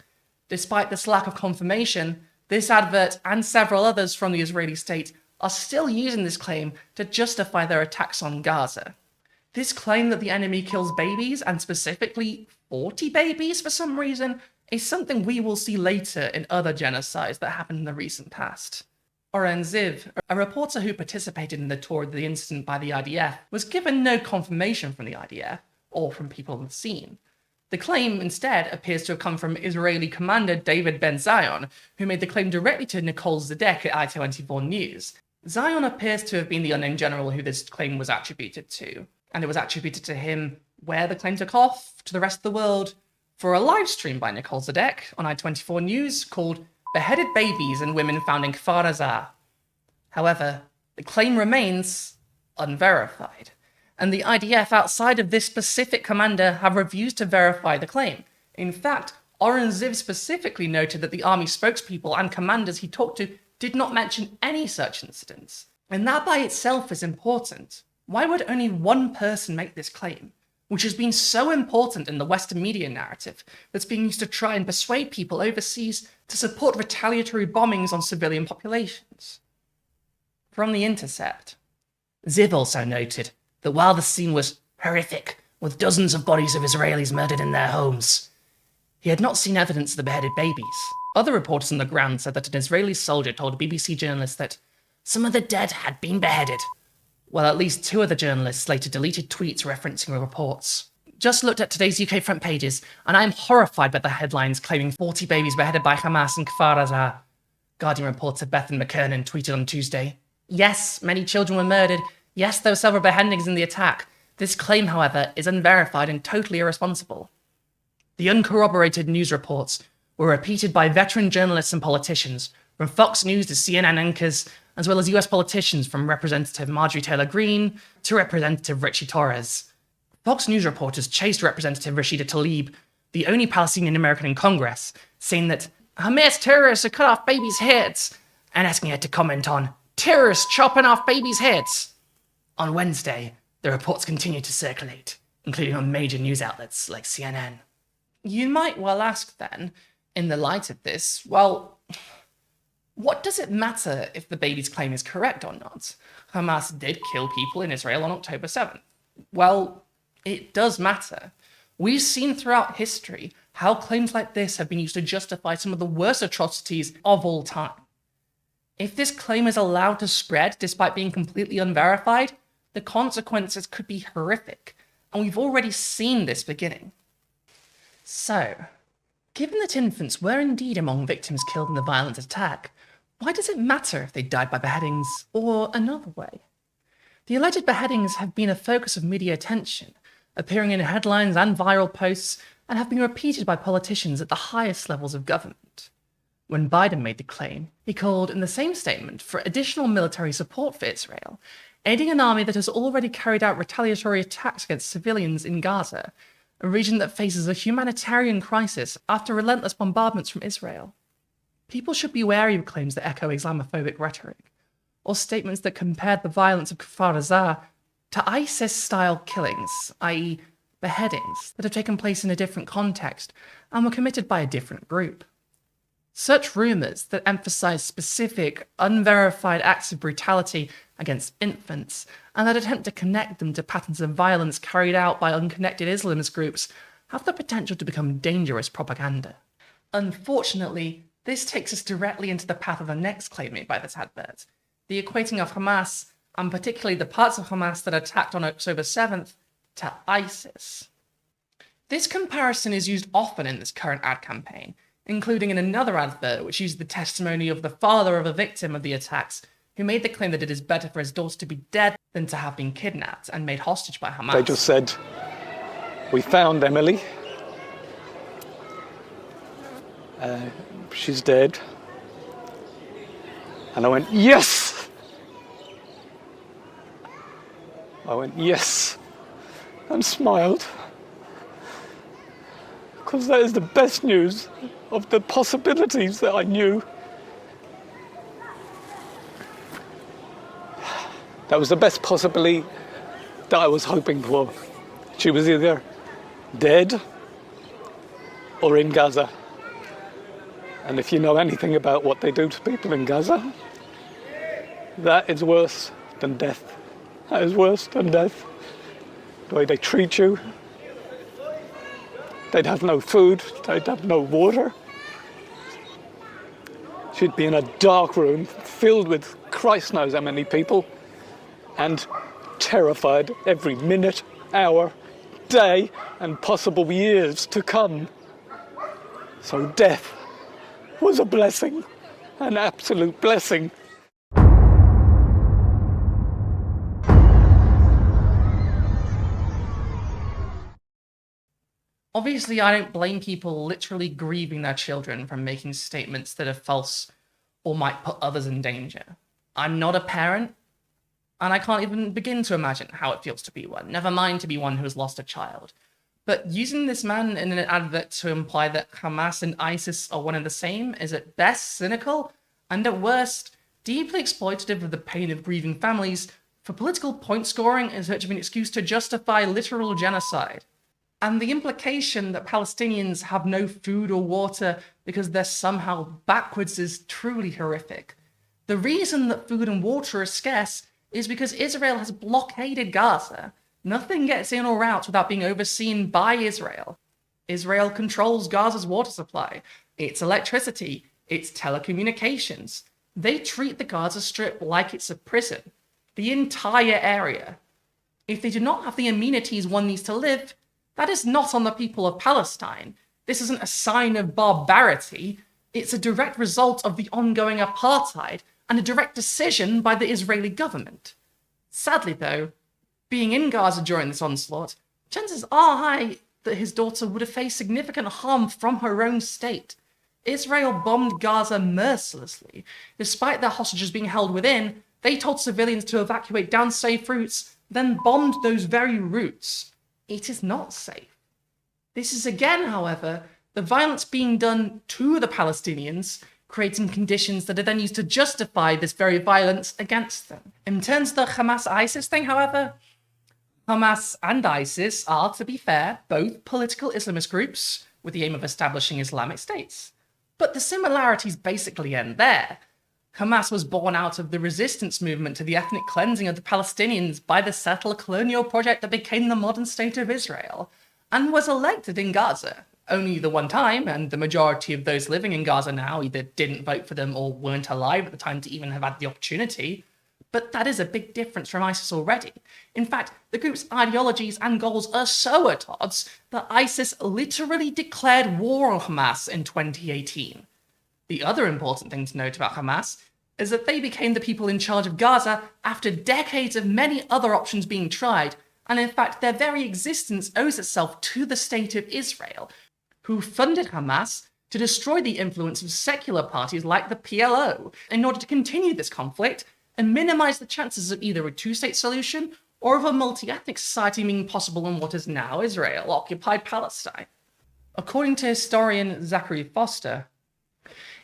Despite this lack of confirmation, this advert and several others from the Israeli state are still using this claim to justify their attacks on Gaza. This claim that the enemy kills babies, and specifically 40 babies for some reason, is something we will see later in other genocides that happened in the recent past. Oren Ziv, a reporter who participated in the tour of the incident by the IDF, was given no confirmation from the IDF, or from people on the scene. The claim, instead, appears to have come from Israeli commander David Ben-Zion, who made the claim directly to Nicole Zedek at I24 News. Zion appears to have been the unnamed general who this claim was attributed to, and it was attributed to him where the claim took off to the rest of the world for a live stream by Nicole Zedek on I24 News called Beheaded Babies and Women Found in Kfar Aza. However, the claim remains unverified, and the IDF outside of this specific commander have refused to verify the claim. In fact, Oren Ziv specifically noted that the army spokespeople and commanders he talked to did not mention any such incidents. And that by itself is important. Why would only one person make this claim, which has been so important in the Western media narrative that's being used to try and persuade people overseas to support retaliatory bombings on civilian populations? From The Intercept, Ziv also noted that while the scene was horrific, with dozens of bodies of Israelis murdered in their homes, he had not seen evidence of the beheaded babies. Other reporters on the ground said that an Israeli soldier told a BBC journalist that some of the dead had been beheaded, while at least two of the journalists later deleted tweets referencing the reports. Just looked at today's UK front pages, and I am horrified by the headlines claiming 40 babies beheaded by Hamas in Kfar Aza. Guardian reporter Bethan McKernan tweeted on Tuesday, "Yes, many children were murdered. Yes, there were several beheadings in the attack. This claim, however, is unverified and totally irresponsible." The uncorroborated news reports were repeated by veteran journalists and politicians, from Fox News to CNN anchors, as well as US politicians from Representative Marjorie Taylor Greene to Representative Richie Torres. Fox News reporters chased Representative Rashida Tlaib, the only Palestinian American in Congress, saying that Hamas terrorists had cut off babies' heads, and asking her to comment on terrorists chopping off babies' heads. On Wednesday, the reports continued to circulate, including on major news outlets like CNN. You might well ask then, in the light of this, well, what does it matter if the baby's claim is correct or not? Hamas did kill people in Israel on October 7th. Well, it does matter. We've seen throughout history how claims like this have been used to justify some of the worst atrocities of all time. If this claim is allowed to spread despite being completely unverified, the consequences could be horrific, and we've already seen this beginning. So, given that infants were indeed among victims killed in the violent attack, why does it matter if they died by beheadings or another way? The alleged beheadings have been a focus of media attention, appearing in headlines and viral posts, and have been repeated by politicians at the highest levels of government. When Biden made the claim, he called in the same statement for additional military support for Israel, aiding an army that has already carried out retaliatory attacks against civilians in Gaza, a region that faces a humanitarian crisis after relentless bombardments from Israel. People should be wary of claims that echo Islamophobic rhetoric, or statements that compared the violence of Kfar Aza to ISIS-style killings, i.e. beheadings, that have taken place in a different context and were committed by a different group. Such rumours that emphasise specific, unverified acts of brutality against infants, and that attempt to connect them to patterns of violence carried out by unconnected Islamist groups, have the potential to become dangerous propaganda. Unfortunately, this takes us directly into the path of the next claim made by this advert, the equating of Hamas, and particularly the parts of Hamas that attacked on October 7th, to ISIS. This comparison is used often in this current ad campaign, including in another advert which used the testimony of the father of a victim of the attacks, who made the claim that it is better for his daughter to be dead than to have been kidnapped and made hostage by Hamas. They just said, "We found Emily. She's dead." And I went, "Yes!" I went, "Yes," and smiled. Because that is the best news of the possibilities that I knew. That was the best possibility that I was hoping for. She was either dead or in Gaza. And if you know anything about what they do to people in Gaza, that is worse than death. That is worse than death. The way they treat you. They'd have no food, they'd have no water. She'd be in a dark room filled with Christ knows how many people, and terrified every minute, hour, day, and possible years to come. So death was a blessing, an absolute blessing. Obviously, I don't blame people literally grieving their children from making statements that are false or might put others in danger. I'm not a parent, and I can't even begin to imagine how it feels to be one, never mind to be one who has lost a child. But using this man in an advert to imply that Hamas and ISIS are one and the same is at best cynical, and at worst, deeply exploitative of the pain of grieving families for political point scoring in search of an excuse to justify literal genocide. And the implication that Palestinians have no food or water because they're somehow backwards is truly horrific. The reason that food and water are scarce is because Israel has blockaded Gaza. Nothing gets in or out without being overseen by Israel. Israel controls Gaza's water supply, its electricity, its telecommunications. They treat the Gaza Strip like it's a prison. The entire area. If they do not have the amenities one needs to live, that is not on the people of Palestine. This isn't a sign of barbarity. It's a direct result of the ongoing apartheid and a direct decision by the Israeli government. Sadly, though, being in Gaza during this onslaught, chances are high that his daughter would have faced significant harm from her own state. Israel bombed Gaza mercilessly. Despite their hostages being held within, they told civilians to evacuate down safe routes, then bombed those very routes. It is not safe. This is again, however, the violence being done to the Palestinians, creating conditions that are then used to justify this very violence against them. In terms of the Hamas-ISIS thing, however, Hamas and ISIS are, to be fair, both political Islamist groups with the aim of establishing Islamic states. But the similarities basically end there. Hamas was born out of the resistance movement to the ethnic cleansing of the Palestinians by the settler colonial project that became the modern state of Israel, and was elected in Gaza, only the one time, and the majority of those living in Gaza now either didn't vote for them or weren't alive at the time to even have had the opportunity. But that is a big difference from ISIS already. In fact, the group's ideologies and goals are so at odds that ISIS literally declared war on Hamas in 2018. The other important thing to note about Hamas is that they became the people in charge of Gaza after decades of many other options being tried, and in fact their very existence owes itself to the State of Israel, who funded Hamas to destroy the influence of secular parties like the PLO in order to continue this conflict and minimize the chances of either a two-state solution or of a multi-ethnic society being possible in what is now Israel-occupied Palestine. According to historian Zachary Foster,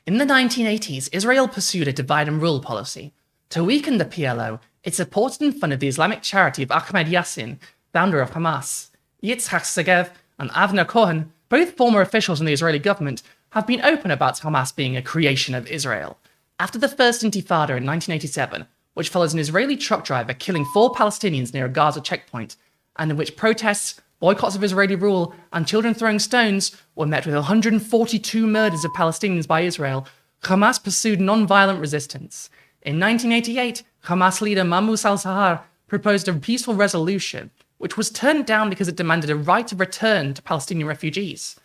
in the 1980s, Israel pursued a divide-and-rule policy. To weaken the PLO, it supported and funded the Islamic charity of Ahmed Yassin, founder of Hamas. Yitzhak Segev and Avner Cohen, both former officials in the Israeli government, have been open about Hamas being a creation of Israel. After the First Intifada in 1987, which follows an Israeli truck driver killing 4 Palestinians near a Gaza checkpoint, and in which protests, boycotts of Israeli rule, and children throwing stones were met with 142 murders of Palestinians by Israel, Hamas pursued non-violent resistance. In 1988, Hamas leader Mahmoud al-Sahar proposed a peaceful resolution, which was turned down because it demanded a right of return to Palestinian refugees.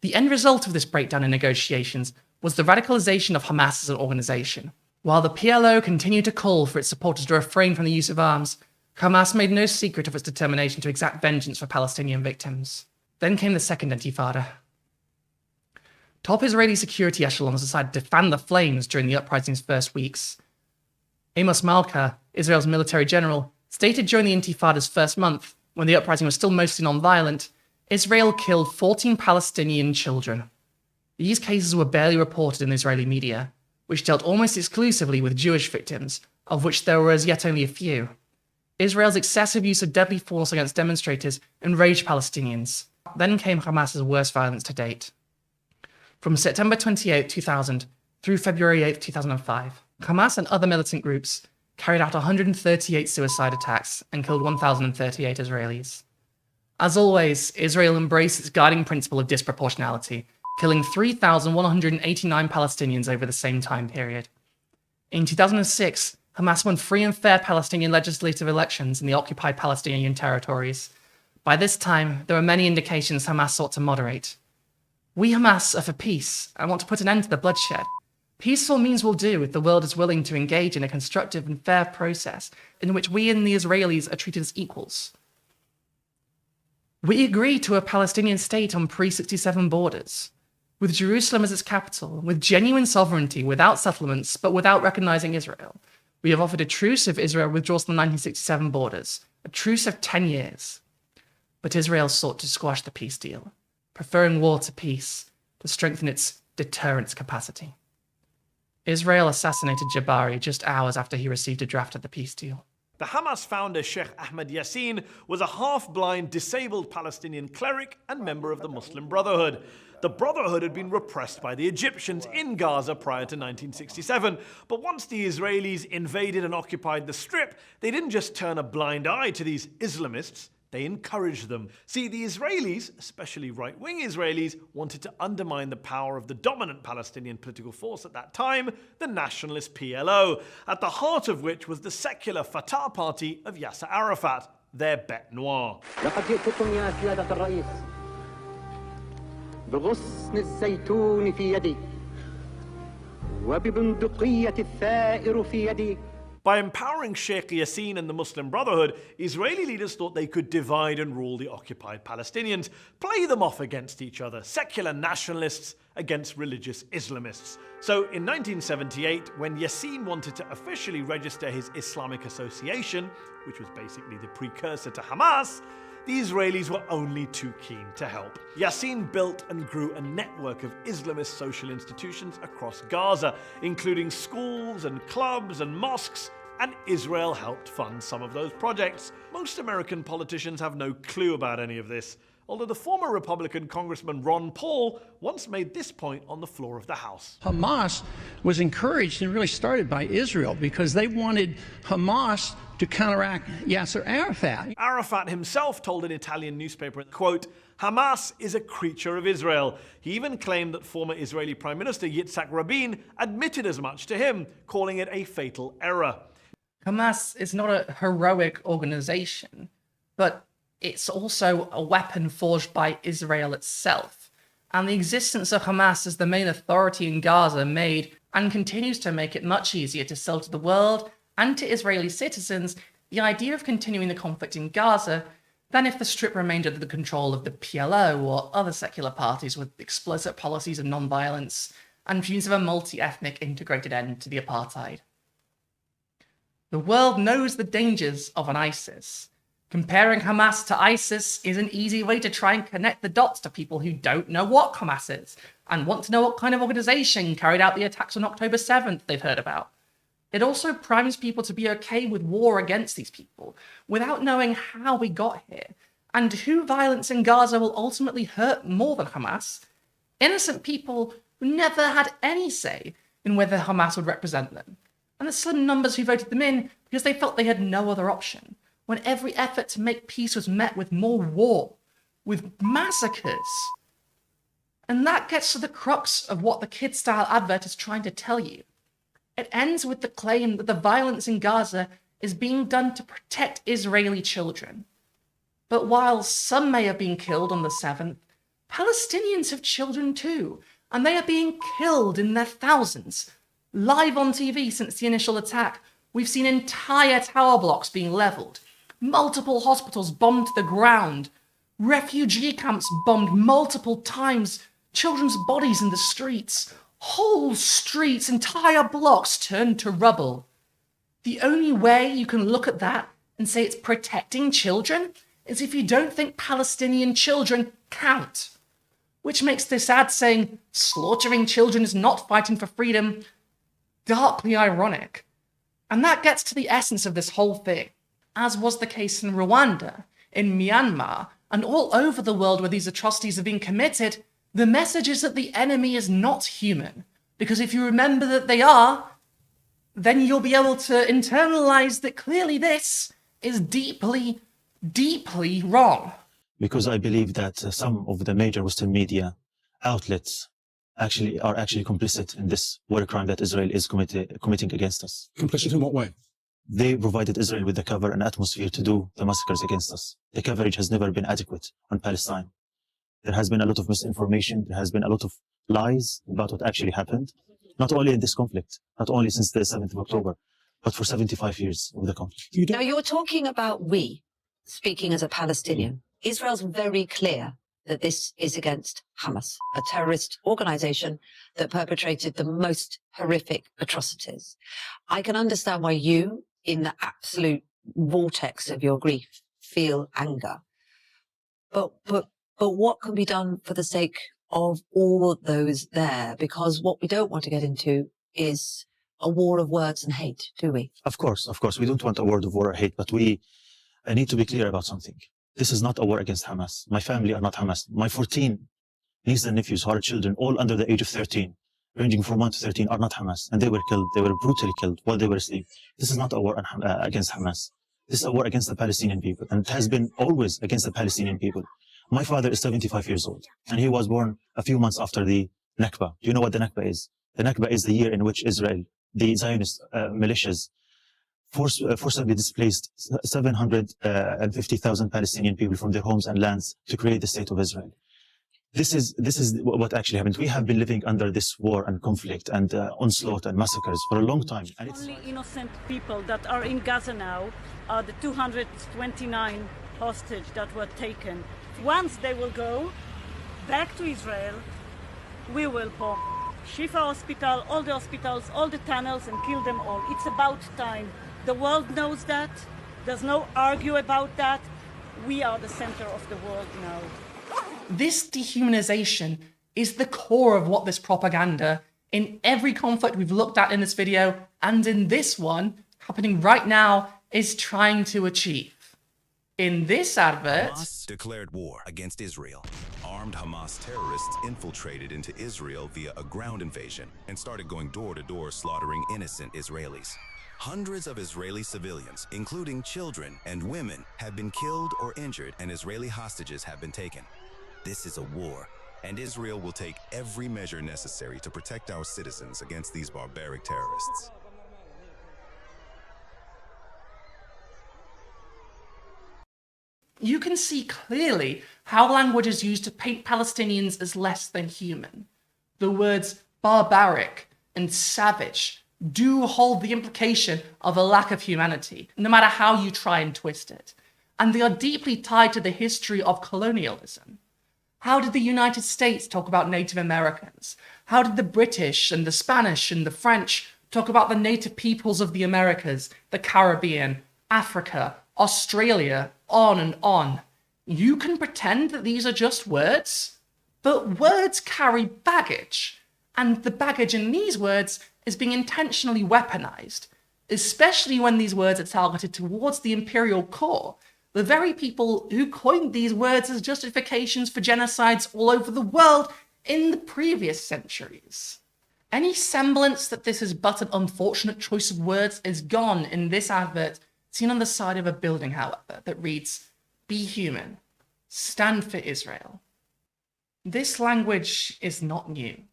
The end result of this breakdown in negotiations was the radicalization of Hamas as an organization. While the PLO continued to call for its supporters to refrain from the use of arms, Hamas made no secret of its determination to exact vengeance for Palestinian victims. Then came the Second Intifada. Top Israeli security echelons decided to fan the flames during the uprising's first weeks. Amos Malka, Israel's military general, stated during the Intifada's first month, when the uprising was still mostly non-violent, Israel killed 14 Palestinian children. These cases were barely reported in the Israeli media, which dealt almost exclusively with Jewish victims, of which there were as yet only a few. Israel's excessive use of deadly force against demonstrators enraged Palestinians. Then came Hamas's worst violence to date. From September 28, 2000 through February 8, 2005, Hamas and other militant groups carried out 138 suicide attacks and killed 1,038 Israelis. As always, Israel embraced its guiding principle of disproportionality, killing 3,189 Palestinians over the same time period. In 2006, Hamas won free and fair Palestinian legislative elections in the occupied Palestinian territories. By this time, there were many indications Hamas sought to moderate. We Hamas are for peace and want to put an end to the bloodshed. Peaceful means will do if the world is willing to engage in a constructive and fair process in which we and the Israelis are treated as equals. We agree to a Palestinian state on pre-67 borders, with Jerusalem as its capital, with genuine sovereignty, without settlements, but without recognizing Israel. We have offered a truce if Israel withdraws from the 1967 borders, a truce of 10 years. But Israel sought to squash the peace deal, preferring war to peace to strengthen its deterrence capacity. Israel assassinated Jabari just hours after he received a draft of the peace deal. The Hamas founder Sheikh Ahmed Yassin was a half-blind, disabled Palestinian cleric and member of the Muslim Brotherhood. The Brotherhood had been repressed by the Egyptians in Gaza prior to 1967, but once the Israelis invaded and occupied the Strip, they didn't just turn a blind eye to these Islamists, they encouraged them. See, the Israelis, especially right-wing Israelis, wanted to undermine the power of the dominant Palestinian political force at that time, the nationalist PLO, at the heart of which was the secular Fatah party of Yasser Arafat, their bête noire. بغصن الزيتون في يدي وببندقية الثائر في يدي. By empowering Sheikh Yassin and the Muslim Brotherhood, Israeli leaders thought they could divide and rule the occupied Palestinians, play them off against each other, secular nationalists against religious Islamists. So in 1978, when Yassin wanted to officially register his Islamic Association, which was basically the precursor to Hamas, the Israelis were only too keen to help. Yassin built and grew a network of Islamist social institutions across Gaza, including schools and clubs and mosques, and Israel helped fund some of those projects. Most American politicians have no clue about any of this. although the former Republican Congressman Ron Paul once made this point on the floor of the House. Hamas was encouraged and really started by Israel because they wanted Hamas to counteract Yasser Arafat. Arafat himself told an Italian newspaper, quote, Hamas is a creature of Israel. He even claimed that former Israeli Prime Minister Yitzhak Rabin admitted as much to him, calling it a fatal error. Hamas is not a heroic organization, but it's also a weapon forged by Israel itself. And the existence of Hamas as the main authority in Gaza made and continues to make it much easier to sell to the world and to Israeli citizens the idea of continuing the conflict in Gaza than if the Strip remained under the control of the PLO or other secular parties with explicit policies of non-violence and views of a multi-ethnic integrated end to the apartheid. The world knows the dangers of an ISIS. Comparing Hamas to ISIS is an easy way to try and connect the dots to people who don't know what Hamas is and want to know what kind of organization carried out the attacks on October 7th they've heard about. It also primes people to be okay with war against these people without knowing how we got here and who violence in Gaza will ultimately hurt more than Hamas. Innocent people who never had any say in whether Hamas would represent them, and the slim numbers who voted them in because they felt they had no other option, when every effort to make peace was met with more war, with massacres. And that gets to the crux of what the kid-style advert is trying to tell you. It ends with the claim that the violence in Gaza is being done to protect Israeli children. But while some may have been killed on the 7th, Palestinians have children too, and they are being killed in their thousands. Live on TV since the initial attack, we've seen entire tower blocks being leveled, multiple hospitals bombed to the ground, refugee camps bombed multiple times, children's bodies in the streets, whole streets, entire blocks turned to rubble. The only way you can look at that and say it's protecting children is if you don't think Palestinian children count. Which makes this ad saying slaughtering children is not fighting for freedom darkly ironic. And that gets to the essence of this whole thing. As was the case in Rwanda, in Myanmar, and all over the world where these atrocities have been committed, the message is that the enemy is not human. Because if you remember that they are, then you'll be able to internalize that clearly this is deeply, deeply wrong. Because I believe that some of the major Western media outlets are complicit in this war crime that Israel is committing against us. Complicit in what way? They provided Israel with the cover and atmosphere to do the massacres against us. The coverage has never been adequate on Palestine. There has been a lot of misinformation. There has been a lot of lies about what actually happened, not only in this conflict, not only since the 7th of October, but for 75 years of the conflict. Now, you're talking about we, speaking as a Palestinian. Israel's very clear that this is against Hamas, a terrorist organization that perpetrated the most horrific atrocities. I can understand why you, in the absolute vortex of your grief, feel anger. But what can be done for the sake of all those there? Because what we don't want to get into is a war of words and hate, do we? Of course. We don't want a war of war or hate, but we need to be clear about something. This is not a war against Hamas. My family are not Hamas. My 14 nieces and nephews who are children, all under the age of 13, ranging from 1 to 13, are not Hamas. And they were killed. They were brutally killed while they were asleep. This is not a war against Hamas. This is a war against the Palestinian people. And it has been always against the Palestinian people. My father is 75 years old, and he was born a few months after the Nakba. Do you know what the Nakba is? The Nakba is the year in which Israel, the Zionist militias, forcibly displaced 750,000 Palestinian people from their homes and lands to create the state of Israel. This is what actually happened. We have been living under this war and conflict and onslaught and massacres for a long time. And it's only innocent people that are in Gaza now are the 229 hostage that were taken. Once they will go back to Israel, we will bomb Shifa Hospital, all the hospitals, all the tunnels, and kill them all. It's about time. The world knows that. There's no argue about that. We are the center of the world now. This dehumanization is the core of what this propaganda, in every conflict we've looked at in this video, and in this one, happening right now, is trying to achieve. In this advert, Hamas declared war against Israel. Armed Hamas terrorists infiltrated into Israel via a ground invasion and started going door to door slaughtering innocent Israelis. Hundreds of Israeli civilians, including children and women, have been killed or injured, and Israeli hostages have been taken. This is a war, and Israel will take every measure necessary to protect our citizens against these barbaric terrorists. you can see clearly how language is used to paint Palestinians as less than human. The words barbaric and savage do hold the implication of a lack of humanity, no matter how you try and twist it. And they are deeply tied to the history of colonialism. How did the United States talk about Native Americans? How did the British and the Spanish and the French talk about the native peoples of the Americas, the Caribbean, Africa, Australia, on and on? You can pretend that these are just words, but words carry baggage, and the baggage in these words is being intentionally weaponized, especially when these words are targeted towards the imperial core, the very people who coined these words as justifications for genocides all over the world in the previous centuries. Any semblance that this is but an unfortunate choice of words is gone in this advert, seen on the side of a building, however, that reads, "Be human, stand for Israel." This language is not new.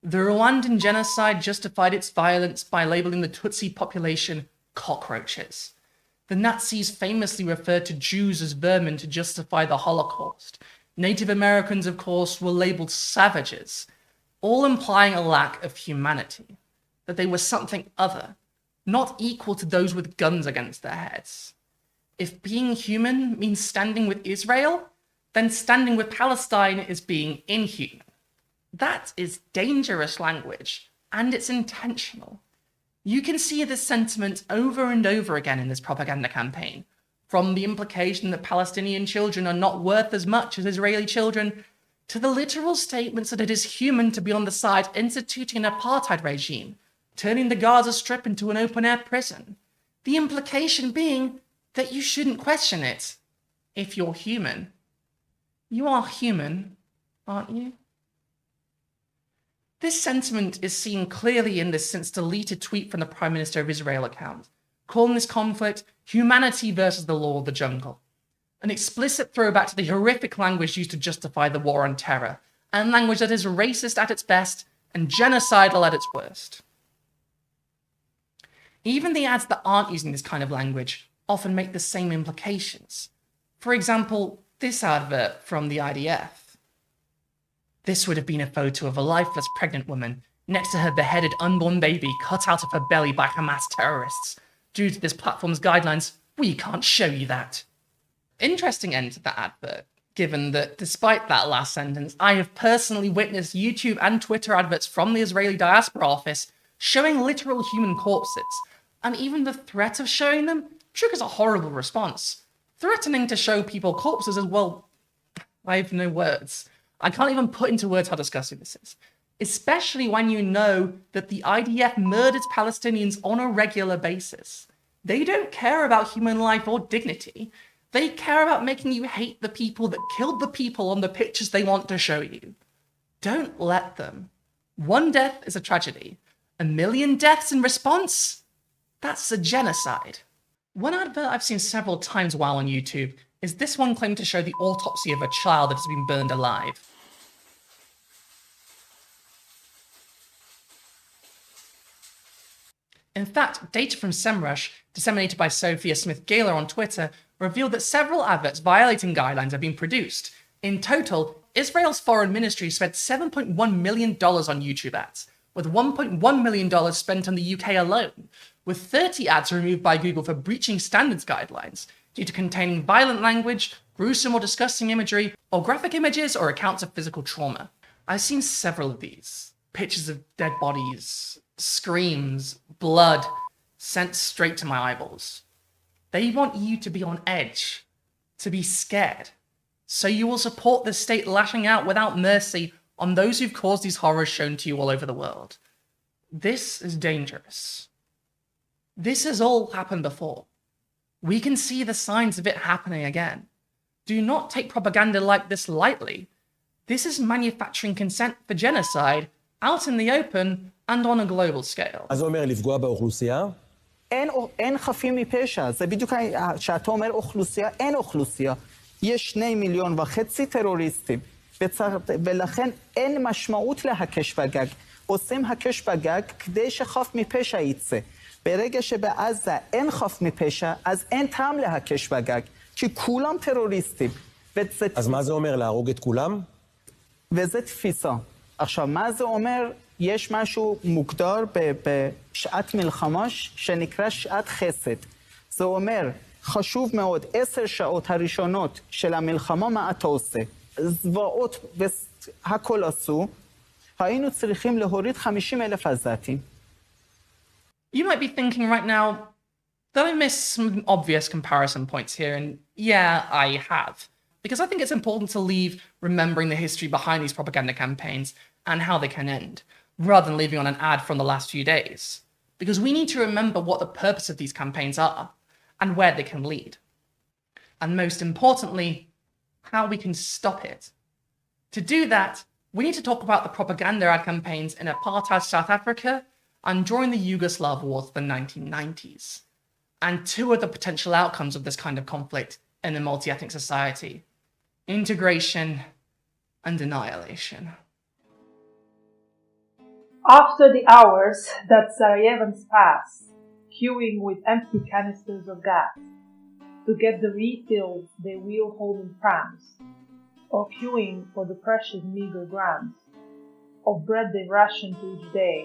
The Rwandan genocide justified its violence by labeling the Tutsi population cockroaches. The Nazis famously referred to Jews as vermin to justify the Holocaust. Native Americans, of course, were labeled savages, all implying a lack of humanity, that they were something other, not equal to those with guns against their heads. If being human means standing with Israel, then standing with Palestine is being inhuman. That is dangerous language, and it's intentional. You can see this sentiment over and over again in this propaganda campaign, from the implication that Palestinian children are not worth as much as Israeli children, to the literal statements that it is human to be on the side instituting an apartheid regime, turning the Gaza Strip into an open-air prison. The implication being that you shouldn't question it if you're human. You are human, aren't you? This sentiment is seen clearly in this since deleted tweet from the Prime Minister of Israel account, calling this conflict humanity versus the law of the jungle. An explicit throwback to the horrific language used to justify the war on terror, and language that is racist at its best and genocidal at its worst. Even the ads that aren't using this kind of language often make the same implications. For example, this advert from the IDF. This would have been a photo of a lifeless pregnant woman next to her beheaded unborn baby cut out of her belly by Hamas terrorists. Due to this platform's guidelines, we can't show you that. Interesting end to that advert, given that despite that last sentence, I have personally witnessed YouTube and Twitter adverts from the Israeli Diaspora Office showing literal human corpses, and even the threat of showing them triggers a horrible response. Threatening to show people corpses as well, I have no words. I can't even put into words how disgusting this is, especially when you know that the IDF murders Palestinians on a regular basis. They don't care about human life or dignity. They care about making you hate the people that killed the people on the pictures they want to show you. Don't let them. One death is a tragedy. 1 million deaths in response? That's a genocide. One advert I've seen several times while on YouTube is this one claimed to show the autopsy of a child that has been burned alive. In fact, data from Smrt, disseminated by Sophia Smith-Gaylor on Twitter, revealed that several adverts violating guidelines have been produced. In total, Israel's foreign ministry spent $7.1 million on YouTube ads, with $1.1 million spent on the UK alone, with 30 ads removed by Google for breaching standards guidelines due to containing violent language, gruesome or disgusting imagery, or graphic images or accounts of physical trauma. I've seen several of these. Pictures of dead bodies, screams, blood, sent straight to my eyeballs. They want you to be on edge, to be scared, so you will support the state lashing out without mercy on those who've caused these horrors shown to you all over the world. This is dangerous. This has all happened before. We can see the signs of it happening again. Do not take propaganda like this lightly. This is manufacturing consent for genocide out in the open and on a global scale. אז זה אומר לפגוע באוכלוסייה? אין חפים מפשע, זה בדיוק שאתה אומר אוכלוסייה, אין אוכלוסייה. יש 2.5 מיליון טרוריסטים, ולכן אין משמעות להקש בגג. עושים הקש בגג כדי שחף מפשע יצא. ברגע שבעזה אין חף מפשע, אז אין טעם להקש בגג, כי כולם טרוריסטים. אז מה זה אומר, להרוג את כולם? וזה תפיסה. עכשיו, מה זה אומר? יש משהו מוגדר בשעת מלחמה שנקרא שעת חסד. זה אומר, חשוב מאוד, 10 שעות הראשונות של המלחמה, מה אתה עושה? זוועות והכל עשו, היינו צריכים להוריד 50,000 עזתים. You might be thinking right now, did I miss some obvious comparison points here? And yeah, I have. Because I think it's important to leave remembering the history behind these propaganda campaigns and how they can end, rather than leaving on an ad from the last few days. Because we need to remember what the purpose of these campaigns are and where they can lead. And most importantly, how we can stop it. To do that, we need to talk about the propaganda ad campaigns in apartheid South Africa and during the Yugoslav wars of the 1990s, and 2 of the potential outcomes of this kind of conflict in a multi-ethnic society: integration and annihilation. After the hours that Sarajevans pass, queuing with empty canisters of gas, to get the refills they wheel home in prams, or queuing for the precious meager grams of bread they ration to each day,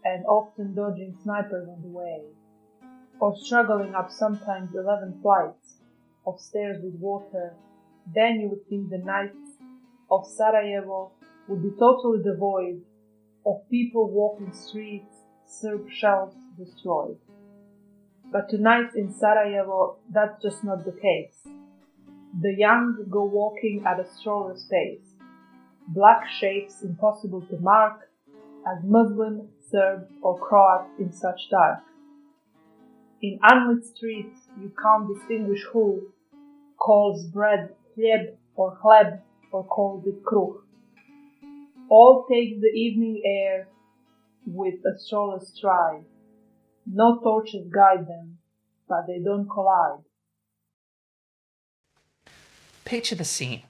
and often dodging snipers on the way, or struggling up sometimes 11 flights of stairs with water, then you would think the nights of Sarajevo would be totally devoid of people walking streets, Serb shells destroyed. But tonight in Sarajevo, that's just not the case. The young go walking at a stroller's pace, black shapes impossible to mark as Muslim, Serb or Croat in such dark. In unlit streets you can't distinguish who calls bread hljeb or hleb or calls it kruh. All take the evening air with a stroller's stride. No torches guide them, but they don't collide. Picture the scene.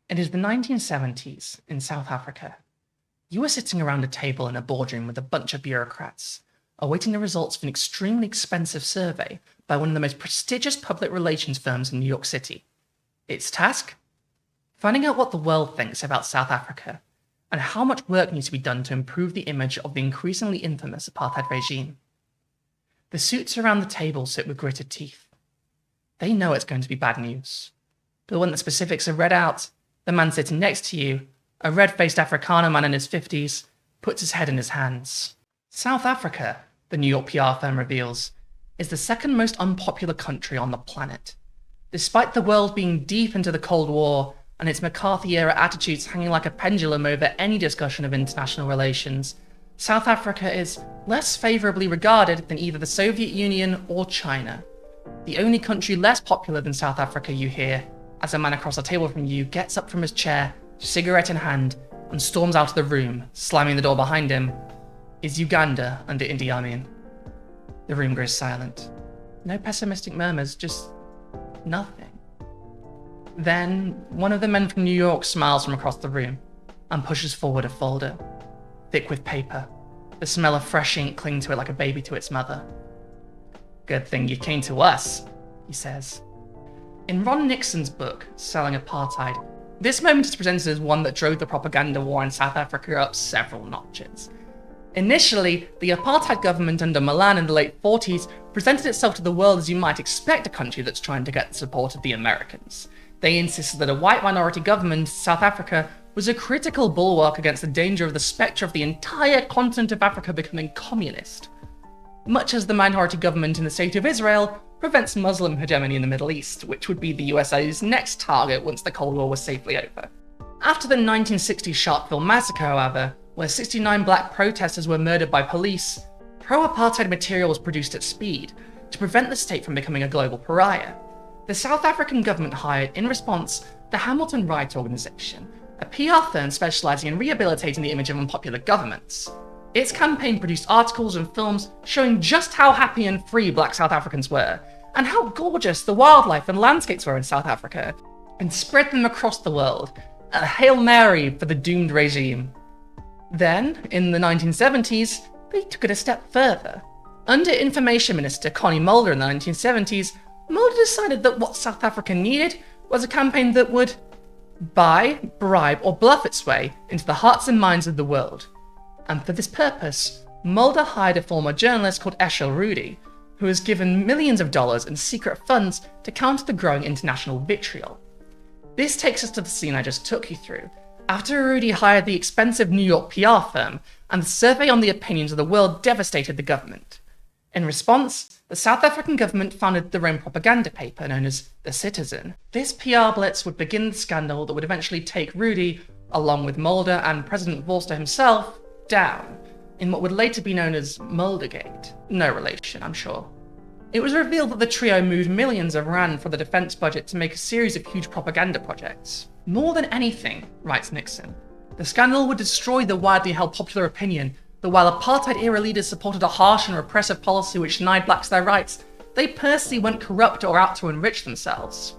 It is the 1970s in South Africa. You are sitting around a table in a boardroom with a bunch of bureaucrats, awaiting the results of an extremely expensive survey by one of the most prestigious public relations firms in New York City. Its task? Finding out what the world thinks about South Africa, and how much work needs to be done to improve the image of the increasingly infamous apartheid regime. The suits around the table sit with gritted teeth. They know it's going to be bad news. But when the specifics are read out, the man sitting next to you, a red-faced Afrikaner man in his 50s, puts his head in his hands. South Africa, the New York PR firm reveals, is the second most unpopular country on the planet. Despite the world being deep into the Cold War and its McCarthy-era attitudes hanging like a pendulum over any discussion of international relations, South Africa is less favourably regarded than either the Soviet Union or China. The only country less popular than South Africa you hear, as a man across the table from you gets up from his chair, cigarette in hand, and storms out of the room, slamming the door behind him, is Uganda under Idi Amin. The room grows silent. No pessimistic murmurs, just nothing. Then, one of the men from New York smiles from across the room and pushes forward a folder, thick with paper, the smell of fresh ink clinging to it like a baby to its mother. "Good thing you came to us," he says. In Ron Nixon's book, Selling Apartheid, this moment is presented as one that drove the propaganda war in South Africa up several notches. Initially, the apartheid government under Milan in the late 40s presented itself to the world as you might expect a country that's trying to get the support of the Americans. They insisted that a white minority government in South Africa was a critical bulwark against the danger of the spectre of the entire continent of Africa becoming communist. Much as the minority government in the State of Israel prevents Muslim hegemony in the Middle East, which would be the USA's next target once the Cold War was safely over. After the 1960 Sharpeville massacre, however, where 69 black protesters were murdered by police, pro-apartheid material was produced at speed, to prevent the state from becoming a global pariah. The South African government hired, in response, the Hamilton Right Organization, a PR firm specializing in rehabilitating the image of unpopular governments. Its campaign produced articles and films showing just how happy and free black South Africans were, and how gorgeous the wildlife and landscapes were in South Africa, and spread them across the world, a Hail Mary for the doomed regime. Then, in the 1970s, they took it a step further. Under Information Minister Connie Mulder in the 1970s, Mulder decided that what South Africa needed was a campaign that would buy, bribe, or bluff its way into the hearts and minds of the world. And for this purpose, Mulder hired a former journalist called Eshel Rudy, who was given millions of dollars in secret funds to counter the growing international vitriol. This takes us to the scene I just took you through, after Rudy hired the expensive New York PR firm, and the survey on the opinions of the world devastated the government. In response, the South African government founded their own propaganda paper known as The Citizen. This PR blitz would begin the scandal that would eventually take Rudy, along with Mulder and President Vorster himself, down, in what would later be known as Muldergate. No relation, I'm sure. It was revealed that the trio moved millions of rand for the defense budget to make a series of huge propaganda projects. More than anything, writes Nixon, the scandal would destroy the widely held popular opinion that while apartheid-era leaders supported a harsh and repressive policy which denied blacks their rights, they personally weren't corrupt or out to enrich themselves.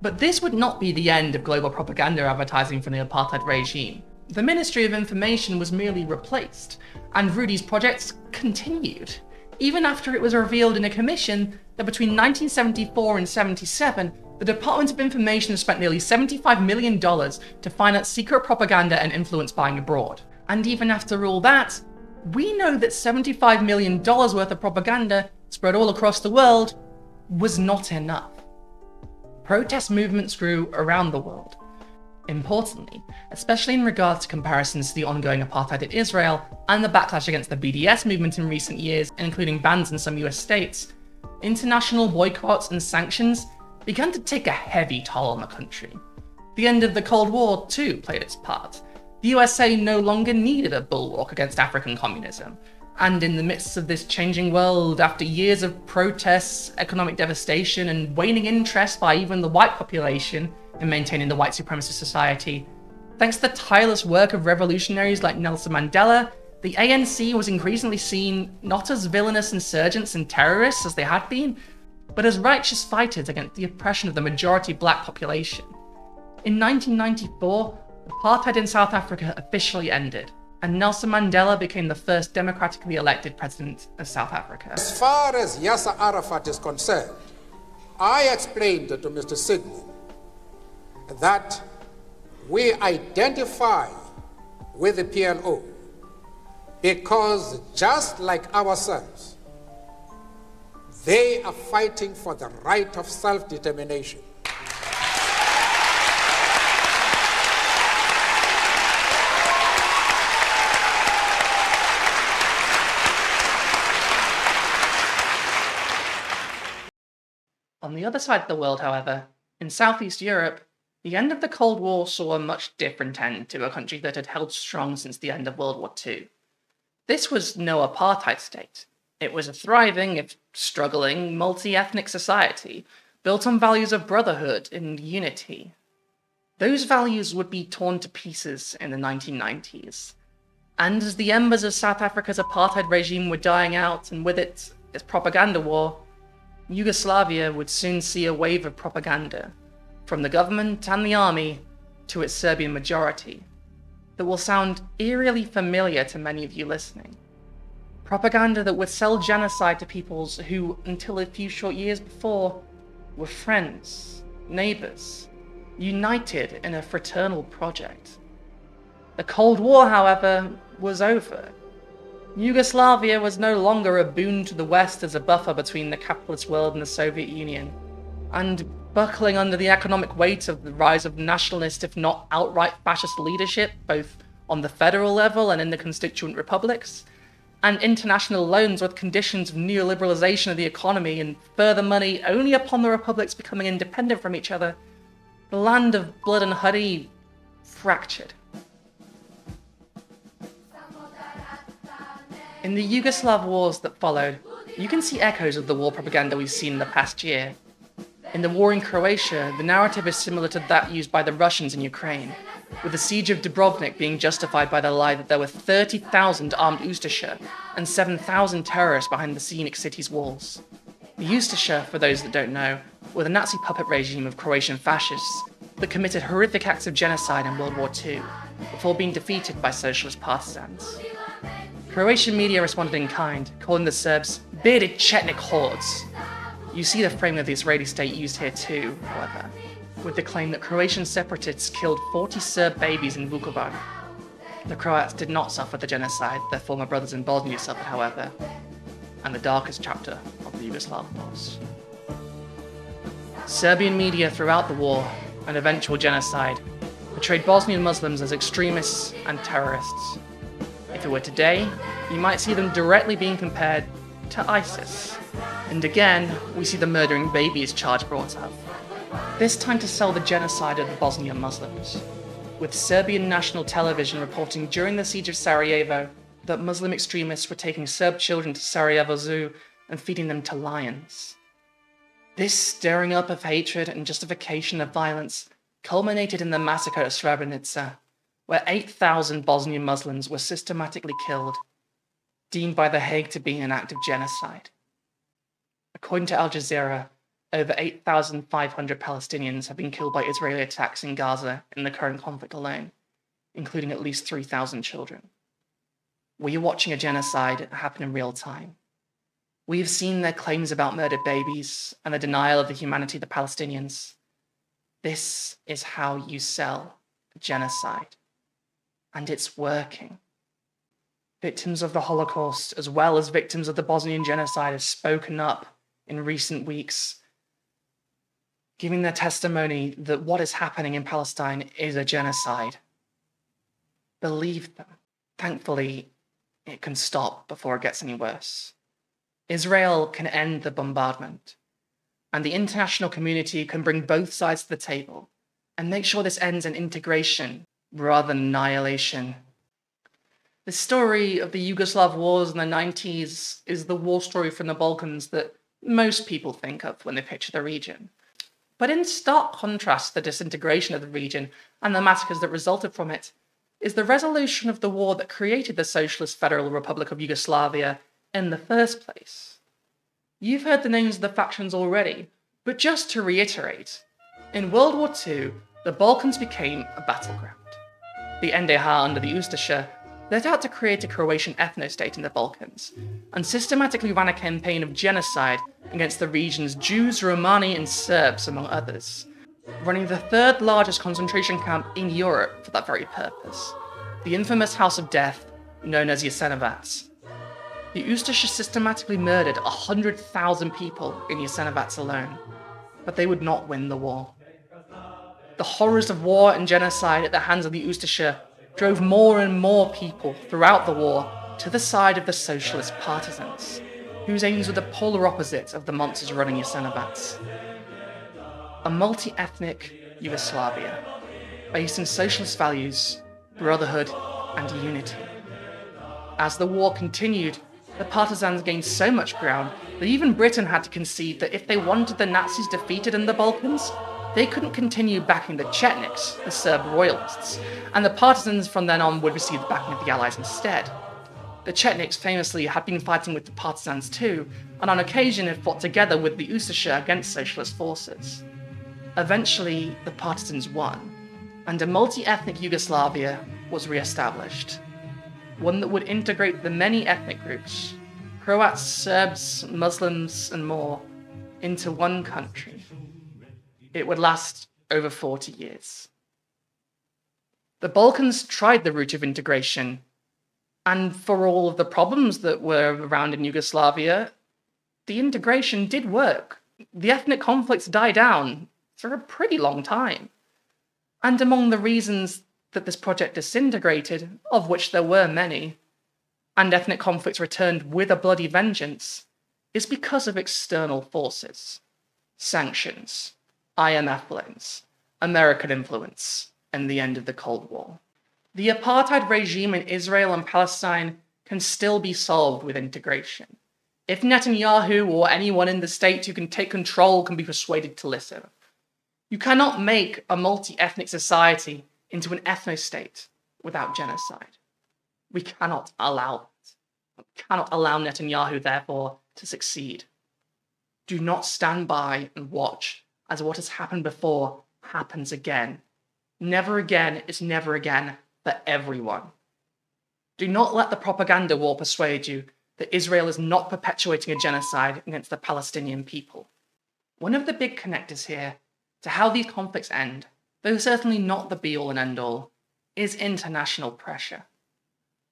But this would not be the end of global propaganda advertising from the apartheid regime. The Ministry of Information was merely replaced, and Rudy's projects continued, even after it was revealed in a commission that between 1974 and 77, the Department of Information spent nearly $75 million to finance secret propaganda and influence buying abroad. And even after all that, we know that $75 million worth of propaganda spread all across the world was not enough. Protest movements grew around the world. Importantly, especially in regards to comparisons to the ongoing apartheid in Israel and the backlash against the BDS movement in recent years, including bans in some US states, international boycotts and sanctions began to take a heavy toll on the country. The end of the Cold War, too, played its part. The USA no longer needed a bulwark against African communism, and in the midst of this changing world, after years of protests, economic devastation, and waning interest by even the white population in maintaining the white supremacist society, thanks to the tireless work of revolutionaries like Nelson Mandela, the ANC was increasingly seen not as villainous insurgents and terrorists as they had been, but as righteous fighters against the oppression of the majority black population. In 1994, apartheid in South Africa officially ended, and Nelson Mandela became the first democratically elected president of South Africa. As far as Yasser Arafat is concerned, I explained to Mr. Sidney that we identify with the PLO because just like ourselves, they are fighting for the right of self-determination. On the other side of the world, however, in Southeast Europe, the end of the Cold War saw a much different end to a country that had held strong since the end of World War II. This was no apartheid state. It was a thriving, if struggling, multi-ethnic society, built on values of brotherhood and unity. Those values would be torn to pieces in the 1990s. And as the embers of South Africa's apartheid regime were dying out, and with it, its propaganda war, Yugoslavia would soon see a wave of propaganda, from the government and the army to its Serbian majority, that will sound eerily familiar to many of you listening. Propaganda that would sell genocide to peoples who, until a few short years before, were friends, neighbors, united in a fraternal project. The Cold War, however, was over. Yugoslavia was no longer a boon to the West as a buffer between the capitalist world and the Soviet Union, and buckling under the economic weight of the rise of nationalist, if not outright fascist leadership, both on the federal level and in the constituent republics, and international loans with conditions of neoliberalization of the economy and further money only upon the republics becoming independent from each other, the land of blood and honey fractured. In the Yugoslav wars that followed, You can see echoes of the war propaganda we've seen in the past year. In the war in Croatia, the narrative is similar to that used by the Russians in Ukraine, with the siege of Dubrovnik being justified by the lie that there were 30,000 armed Ustasha and 7,000 terrorists behind the scenic city's walls. The Ustasha, for those that don't know, were the Nazi puppet regime of Croatian fascists that committed horrific acts of genocide in World War II before being defeated by socialist partisans. Croatian media responded in kind, calling the Serbs bearded Chetnik hordes. You see the framing of the Israeli state used here too, however, with the claim that Croatian separatists killed 40 Serb babies in Vukovar. The Croats did not suffer the genocide their former brothers in Bosnia suffered, however, and the darkest chapter of the Yugoslav wars. Serbian media throughout the war and eventual genocide portrayed Bosnian Muslims as extremists and terrorists. If it were today, you might see them directly being compared to ISIS. And again, we see the murdering babies charge brought up. This time to sell the genocide of the Bosnian Muslims, with Serbian national television reporting during the siege of Sarajevo that Muslim extremists were taking Serb children to Sarajevo Zoo and feeding them to lions. This stirring up of hatred and justification of violence culminated in the massacre of Srebrenica, where 8,000 Bosnian Muslims were systematically killed, deemed by The Hague to be an act of genocide. According to Al Jazeera, over 8,500 Palestinians have been killed by Israeli attacks in Gaza in the current conflict alone, including at least 3,000 children. We are watching a genocide happen in real time. We have seen their claims about murdered babies and the denial of the humanity of the Palestinians. This is how you sell genocide. And it's working. Victims of the Holocaust, as well as victims of the Bosnian genocide, have spoken up in recent weeks, giving their testimony that what is happening in Palestine is a genocide. Believe them. Thankfully, it can stop before it gets any worse. Israel can end the bombardment, and the international community can bring both sides to the table and make sure this ends in integration rather than annihilation. The story of the Yugoslav wars in the 90s is the war story from the Balkans that most people think of when they picture the region. But in stark contrast to the disintegration of the region and the massacres that resulted from it, is the resolution of the war that created the Socialist Federal Republic of Yugoslavia in the first place. You've heard the names of the factions already, but just to reiterate, in World War II, the Balkans became a battleground. The NDH under the Ustasha set out to create a Croatian ethno-state in the Balkans, and systematically ran a campaign of genocide against the region's Jews, Romani, and Serbs, among others, running the third largest concentration camp in Europe for that very purpose, the infamous House of Death, known as Jasenovac. The Ustasha systematically murdered 100,000 people in Jasenovac alone, but they would not win the war. The horrors of war and genocide at the hands of the Ustasha drove more and more people throughout the war to the side of the socialist partisans, whose aims were the polar opposite of the monsters running Jasenovac. A multi-ethnic Yugoslavia, based in socialist values, brotherhood, and unity. As the war continued, the partisans gained so much ground that even Britain had to concede that if they wanted the Nazis defeated in the Balkans, they couldn't continue backing the Chetniks, the Serb royalists, and the partisans from then on would receive the backing of the Allies instead. The Chetniks famously had been fighting with the partisans too, and on occasion had fought together with the Ustasha against socialist forces. Eventually, the partisans won, and a multi-ethnic Yugoslavia was re-established. One that would integrate the many ethnic groups, Croats, Serbs, Muslims, and more, into one country. It would last over 40 years. The Balkans tried the route of integration, and for all of the problems that were around in Yugoslavia, the integration did work. The ethnic conflicts died down for a pretty long time. And among the reasons that this project disintegrated, of which there were many, and ethnic conflicts returned with a bloody vengeance, is because of external forces. Sanctions, IMF loans, American influence, and the end of the Cold War. The apartheid regime in Israel and Palestine can still be solved with integration. if Netanyahu or anyone in the state who can take control can be persuaded to listen. You cannot make a multi-ethnic society into an ethno-state without genocide. We cannot allow that. We cannot allow Netanyahu, therefore, to succeed. Do not stand by and watch as what has happened before happens again. Never again is never again for everyone. Do not let the propaganda war persuade you that Israel is not perpetuating a genocide against the Palestinian people. One of the big connectors here to how these conflicts end, though certainly not the be-all and end-all, is international pressure.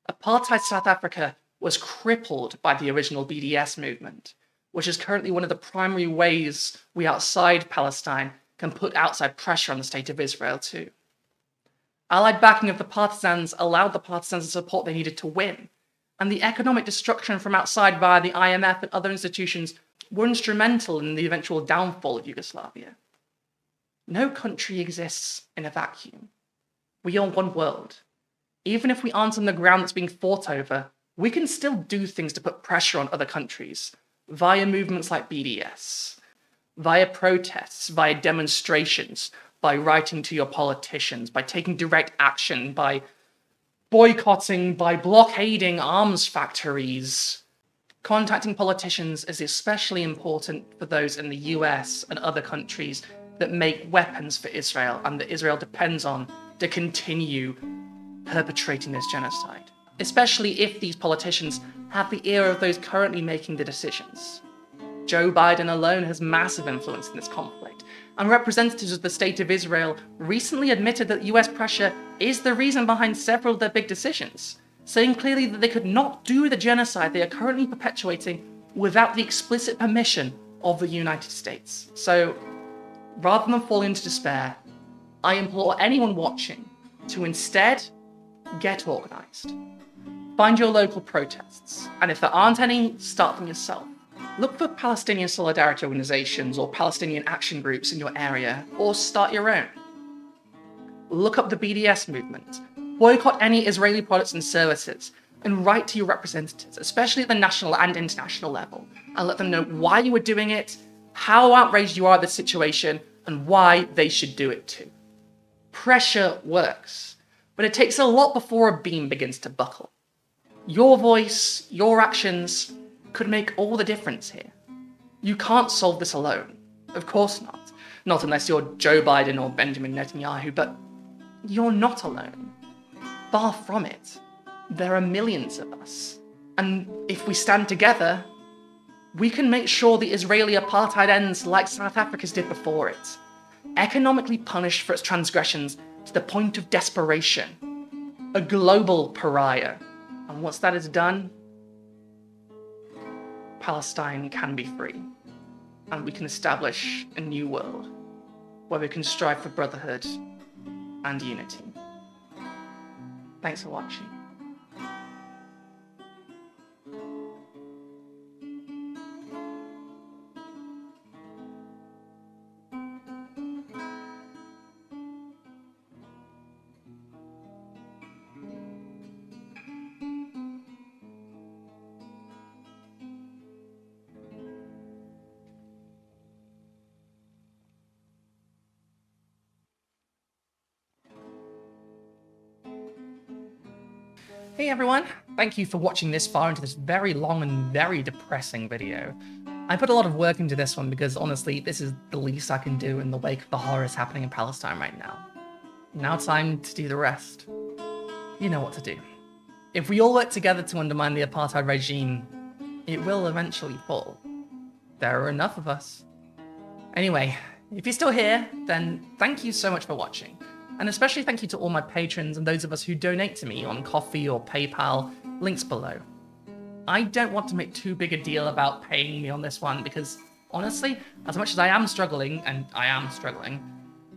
Apartheid South Africa was crippled by the original BDS movement, which is currently one of the primary ways we outside Palestine can put outside pressure on the state of Israel too. Allied backing of the partisans allowed the partisans the support they needed to win, and the economic destruction from outside via the IMF and other institutions were instrumental in the eventual downfall of Yugoslavia. No country exists in a vacuum. We are one world. Even if we aren't on the ground that's being fought over, we can still do things to put pressure on other countries, via movements like BDS, via protests, via demonstrations, by writing to your politicians, by taking direct action, by boycotting, by blockading arms factories. Contacting politicians is especially important for those in the US and other countries that make weapons for Israel and that Israel depends on to continue perpetrating this genocide, especially if these politicians have the ear of those currently making the decisions. Joe Biden alone has massive influence in this conflict, and representatives of the State of Israel recently admitted that US pressure is the reason behind several of their big decisions, saying clearly that they could not do the genocide they are currently perpetuating without the explicit permission of the United States. So, rather than fall into despair, I implore anyone watching to instead get organized. Find your local protests, and if there aren't any, start them yourself. Look for Palestinian solidarity organizations or Palestinian action groups in your area, or start your own. Look up the BDS movement, boycott any Israeli products and services, and write to your representatives, especially at the national and international level, and let them know why you are doing it, how outraged you are at the situation, and why they should do it too. Pressure works, but it takes a lot before a beam begins to buckle. Your voice, your actions, could make all the difference here. You can't solve this alone. Of course not. Not unless you're Joe Biden or Benjamin Netanyahu, but you're not alone. Far from it. There are millions of us. And if we stand together, we can make sure the Israeli apartheid ends like South Africa's did before it. Economically punished for its transgressions to the point of desperation. A global pariah. And once that is done, Palestine can be free. And we can establish a new world where we can strive for brotherhood and unity. Thanks for watching. Hey everyone, thank you for watching this far into this very long and very depressing video. I put a lot of work into this one because honestly, this is the least I can do in the wake of the horrors happening in Palestine right now. Now time to do the rest. You know what to do. If we all work together to undermine the apartheid regime, it will eventually fall. There are enough of us. Anyway, if you're still here, then thank you so much for watching. And especially thank you to all my patrons and those of us who donate to me on Ko-fi or PayPal, links below. I don't want to make too big a deal about paying me on this one because, honestly, as much as I am struggling, and I am struggling,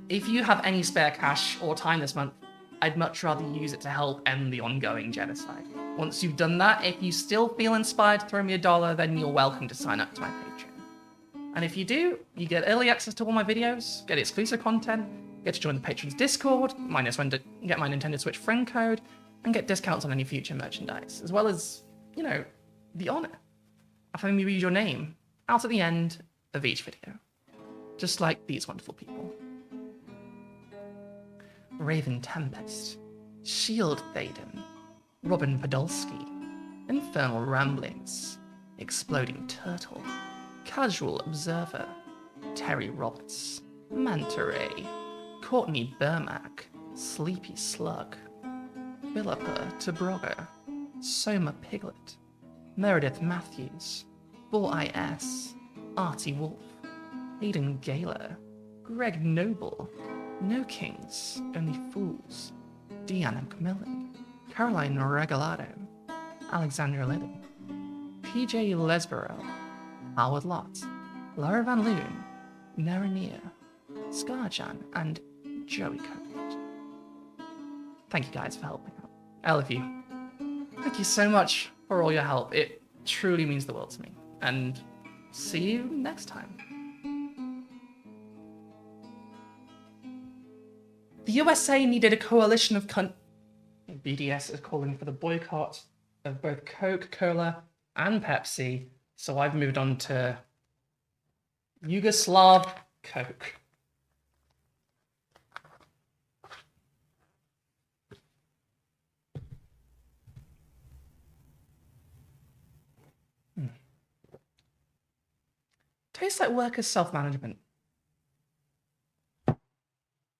if you have any spare cash or time this month, I'd much rather use it to help end the ongoing genocide. Once you've done that, if you still feel inspired to throw me $1, then you're welcome to sign up to my Patreon. And if you do, you get early access to all my videos, get exclusive content, get to join the Patrons Discord, get my Nintendo Switch friend code, and get discounts on any future merchandise, as well as, you know, the honor having me read your name out at the end of each video, just like these wonderful people. Raven Tempest, Shield Thaden, Robin Podolsky, Infernal Ramblings, Exploding Turtle, Casual Observer, Terry Roberts, Manta Ray, Courtney Burmack, Sleepy Slug, Philippa Tobroga, Soma Piglet, Meredith Matthews, Bull IS, Artie Wolf, Hayden Gaylor, Greg Noble, No Kings, Only Fools, Deanna Macmillan, Caroline Regalado, Alexandra Lidden, PJ Lesborough, Howard Lott, Laura Van Loon, Narania, Scarjan, and Joey Copeland. Thank you guys for helping out. I love you. Thank you so much for all your help. It truly means the world to me. And see you next time. The USA needed a coalition of BDS is calling for the boycott of both Coca-Cola and Pepsi, so I've moved on to Yugoslav Coke. Tastes like workers' self-management.